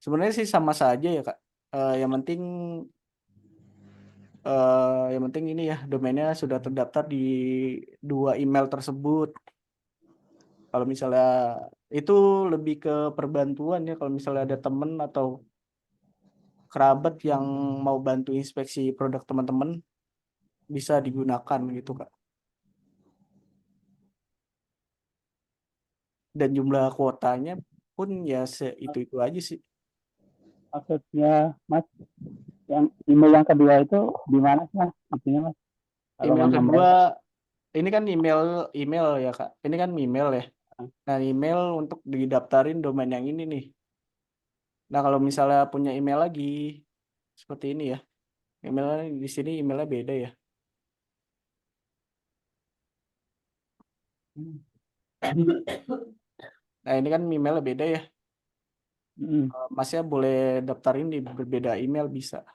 Sebenarnya sih sama saja ya, Kak. Yang penting ini ya, domainnya sudah terdaftar di 2 email tersebut. Kalau misalnya itu lebih ke perbantuan ya, kalau misalnya ada teman atau kerabat yang mau bantu inspeksi produk teman-teman, bisa digunakan gitu, Kak. Dan jumlah kuotanya pun ya itu aja sih. Maksudnya Mas, yang email yang kedua itu di mana sih Mas? Maksudnya Mas? Kalau Email mau kedua, nambah. ini kan email ya, Kak. Ini kan email ya. Nah, email untuk didaftarin domain yang ini nih. Nah, kalau misalnya punya email lagi seperti ini ya. Emailnya di sini emailnya beda ya. Nah, ini kan emailnya beda ya. Masnya boleh daftarin di berbeda email bisa.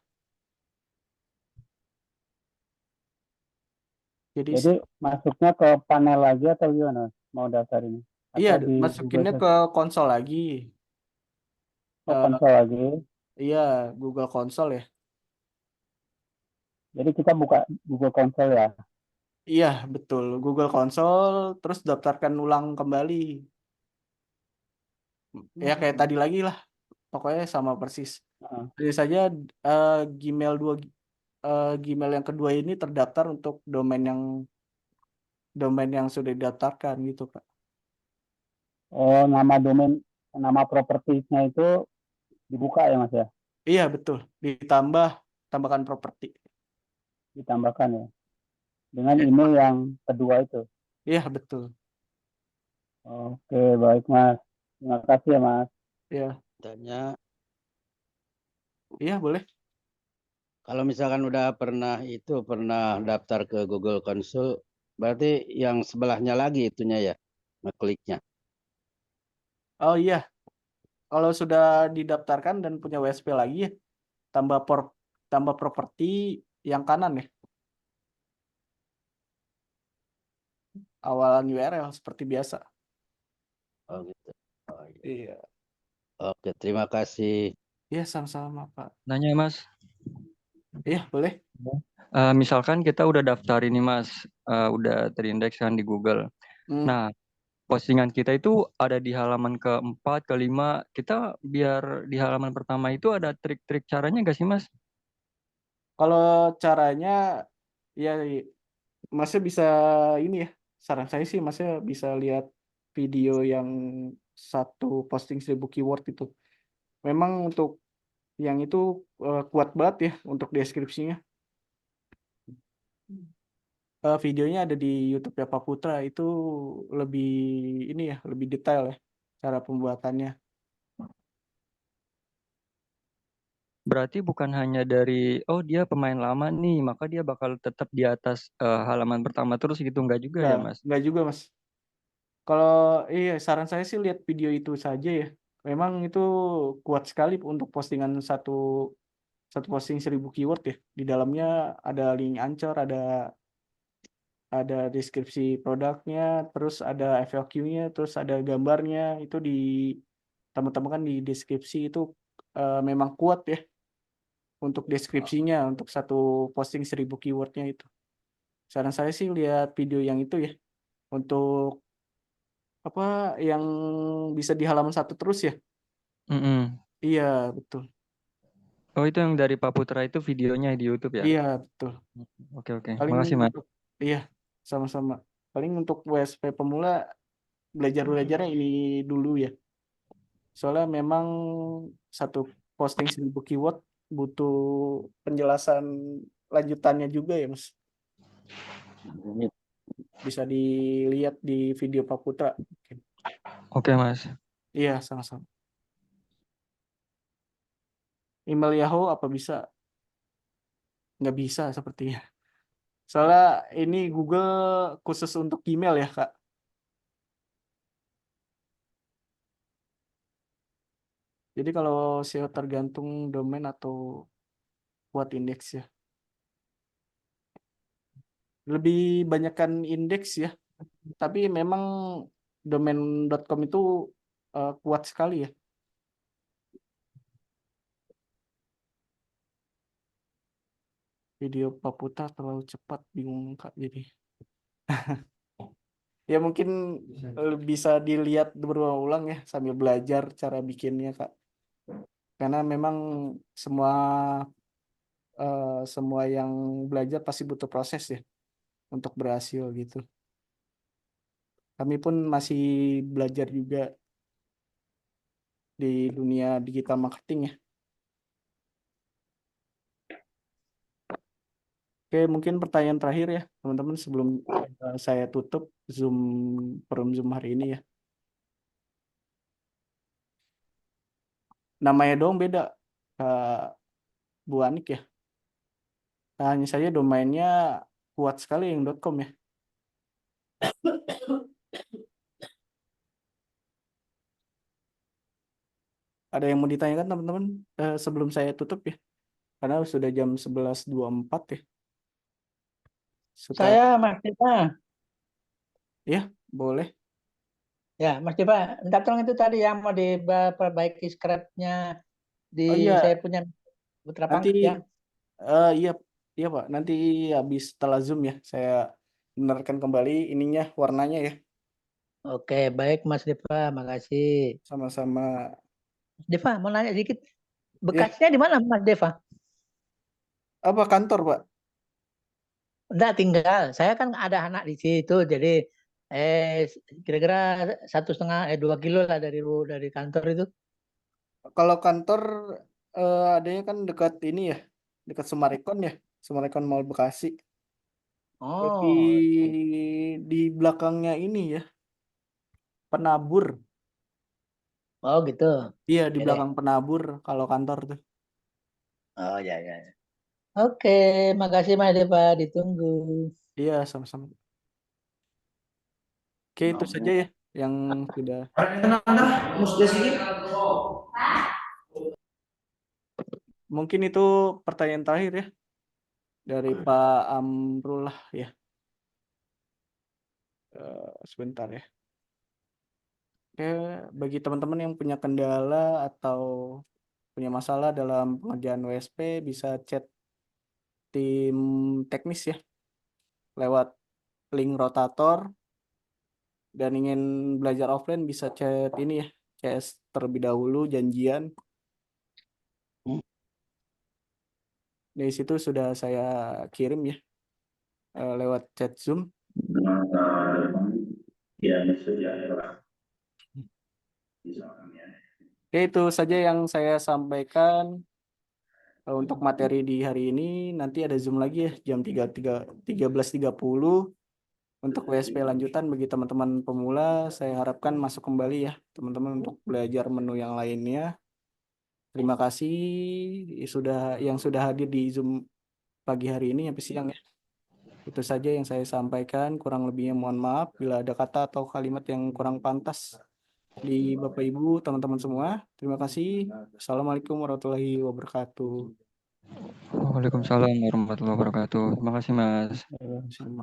Jadi Jadi masuknya ke panel lagi atau gimana? Mau daftar ini? iya, Atau di Google masukinnya Search? ke konsol lagi. Oh, Eh, konsol lagi. iya, Google Console ya. Jadi kita buka Google Console ya. Iya, betul. Google Console, terus daftarkan ulang kembali. Ya kayak tadi lagi lah, pokoknya sama persis. Heeh. Jadi saja Gmail Gmail yang kedua ini terdaftar untuk domain yang sudah didaftarkan gitu, Pak. Oh, nama propertinya itu dibuka ya Mas ya? Iya, betul. Tambahkan properti. Ditambahkan ya. Dengan Ya, email yang kedua itu. iya, betul. Oke, baik Mas. Terima kasih ya Mas. Iya, Tanya, iya boleh. kalau misalkan udah pernah daftar ke Google Console, berarti yang sebelahnya lagi itunya ya, ngekliknya. Oh iya, kalau sudah didaftarkan dan punya WSP lagi ya, tambah tambah properti yang kanan ya, awalan URL seperti biasa. Oh gitu. Oh, iya. Iya. Oke, terima kasih. Iya, sama-sama, Pak. Nanya Mas, Iya, boleh. misalkan kita udah daftar ini Mas, udah terindeks kan di Google. Hmm. Nah, postingan kita itu ada di halaman keempat, kelima. Kita biar di halaman pertama itu ada trik-trik caranya nggak sih Mas? Kalau caranya ya Masnya bisa ini ya. Saran saya sih Masnya bisa lihat video yang satu posting 1000 keyword itu. Memang untuk yang itu kuat banget ya untuk deskripsinya. Videonya ada di YouTube ya Pak Putra, itu lebih ini ya, lebih detail ya cara pembuatannya. Berarti bukan hanya dari, oh dia pemain lama nih, maka dia bakal tetap di atas halaman pertama terus gitu, nggak juga ya Mas? Nggak juga Mas. Kalau iya saran saya sih lihat video itu saja ya. Memang itu kuat sekali untuk postingan satu posting 1000 keyword ya. Di dalamnya ada link Anchor, ada deskripsi produknya, terus ada FAQ-nya, terus ada gambarnya. Itu di teman-teman kan di deskripsi itu memang kuat ya untuk deskripsinya untuk satu posting 1000 keywordnya itu. Saran saya sih lihat video yang itu ya untuk apa yang bisa di halaman satu terus ya. Mm-mm. Iya betul. Oh itu yang dari Pak Putra itu videonya di YouTube ya? Iya betul. Oke oke, Paling makasih Mas. untuk iya sama-sama. Paling untuk WSP pemula belajarnya ini dulu ya. Soalnya memang satu posting 1000 keyword butuh penjelasan lanjutannya juga ya Mas. Bisa dilihat di video Pak Putra. Oke Mas. Iya sama-sama. Email Yahoo apa bisa? Nggak bisa sepertinya. Soalnya ini Google khusus untuk email ya Kak. Jadi kalau SEO tergantung domain atau buat indeks ya. Lebih banyakkan indeks ya. Tapi memang domain.com itu kuat sekali ya. Video Pak Putra terlalu cepat, bingung Kak jadi. Ya mungkin bisa dilihat berulang-ulang ya sambil belajar cara bikinnya Kak. Karena memang semua semua yang belajar pasti butuh proses ya untuk berhasil gitu. Kami pun masih belajar juga di dunia digital marketing ya. Oke, mungkin pertanyaan terakhir ya, teman-teman sebelum saya tutup forum Zoom hari ini ya. Namanya dong beda, Bu Anik ya. Nah, hanya saja domainnya kuat sekali yang .com ya. Ada yang mau ditanyakan teman-teman sebelum saya tutup ya? Karena sudah jam 11.24 ya. suka. Saya Mas Deva. Ya, boleh. Ya, Mas Deva, minta tolong itu tadi yang mau diperbaiki script-nya di Oh iya, saya punya Putra nanti Pangkat ya. iya, iya Pak. Nanti habis setelah Zoom ya, saya benarkan kembali ininya warnanya ya. Oke, baik Mas Deva, makasih. Sama-sama. Mas Deva, mau nanya sedikit. Ya, Bekasnya di mana Mas Deva? apa kantor Pak? Enggak tinggal. Saya kan ada anak di situ, jadi kira-kira 1,5 2 kilo lah dari kantor itu. Kalau kantor adanya kan dekat ini ya, dekat Summarecon ya, Summarecon Mall Bekasi. Jadi Oh, di belakangnya ini ya, penabur. oh gitu. Iya, di Ya deh. belakang penabur kalau kantor tuh. Oh ya ya. Oke, makasih Mas Deva, ditunggu. Iya, sama-sama. Oke, itu saja ya yang sudah. Mungkin itu pertanyaan terakhir ya dari Pak Amrullah ya. Sebentar ya. Oke, bagi teman-teman yang punya kendala atau punya masalah dalam pengerjaan WSP bisa chat tim teknis ya lewat link rotator, dan ingin belajar offline bisa chat ini ya, CS terlebih dahulu janjian. Dari situ sudah saya kirim ya lewat chat Zoom. Oke, itu saja yang saya sampaikan untuk materi di hari ini. Nanti ada Zoom lagi ya jam 13.30 untuk WSP lanjutan bagi teman-teman pemula. Saya harapkan masuk kembali ya teman-teman untuk belajar menu yang lainnya. Terima kasih yang sudah hadir di Zoom pagi hari ini sampai siang ya. Itu saja yang saya sampaikan. Kurang lebihnya mohon maaf bila ada kata atau kalimat yang kurang pantas di Bapak Ibu, teman-teman semua. Terima kasih. Assalamualaikum warahmatullahi wabarakatuh. Waalaikumsalam warahmatullahi wabarakatuh. Terima kasih Mas. Sama.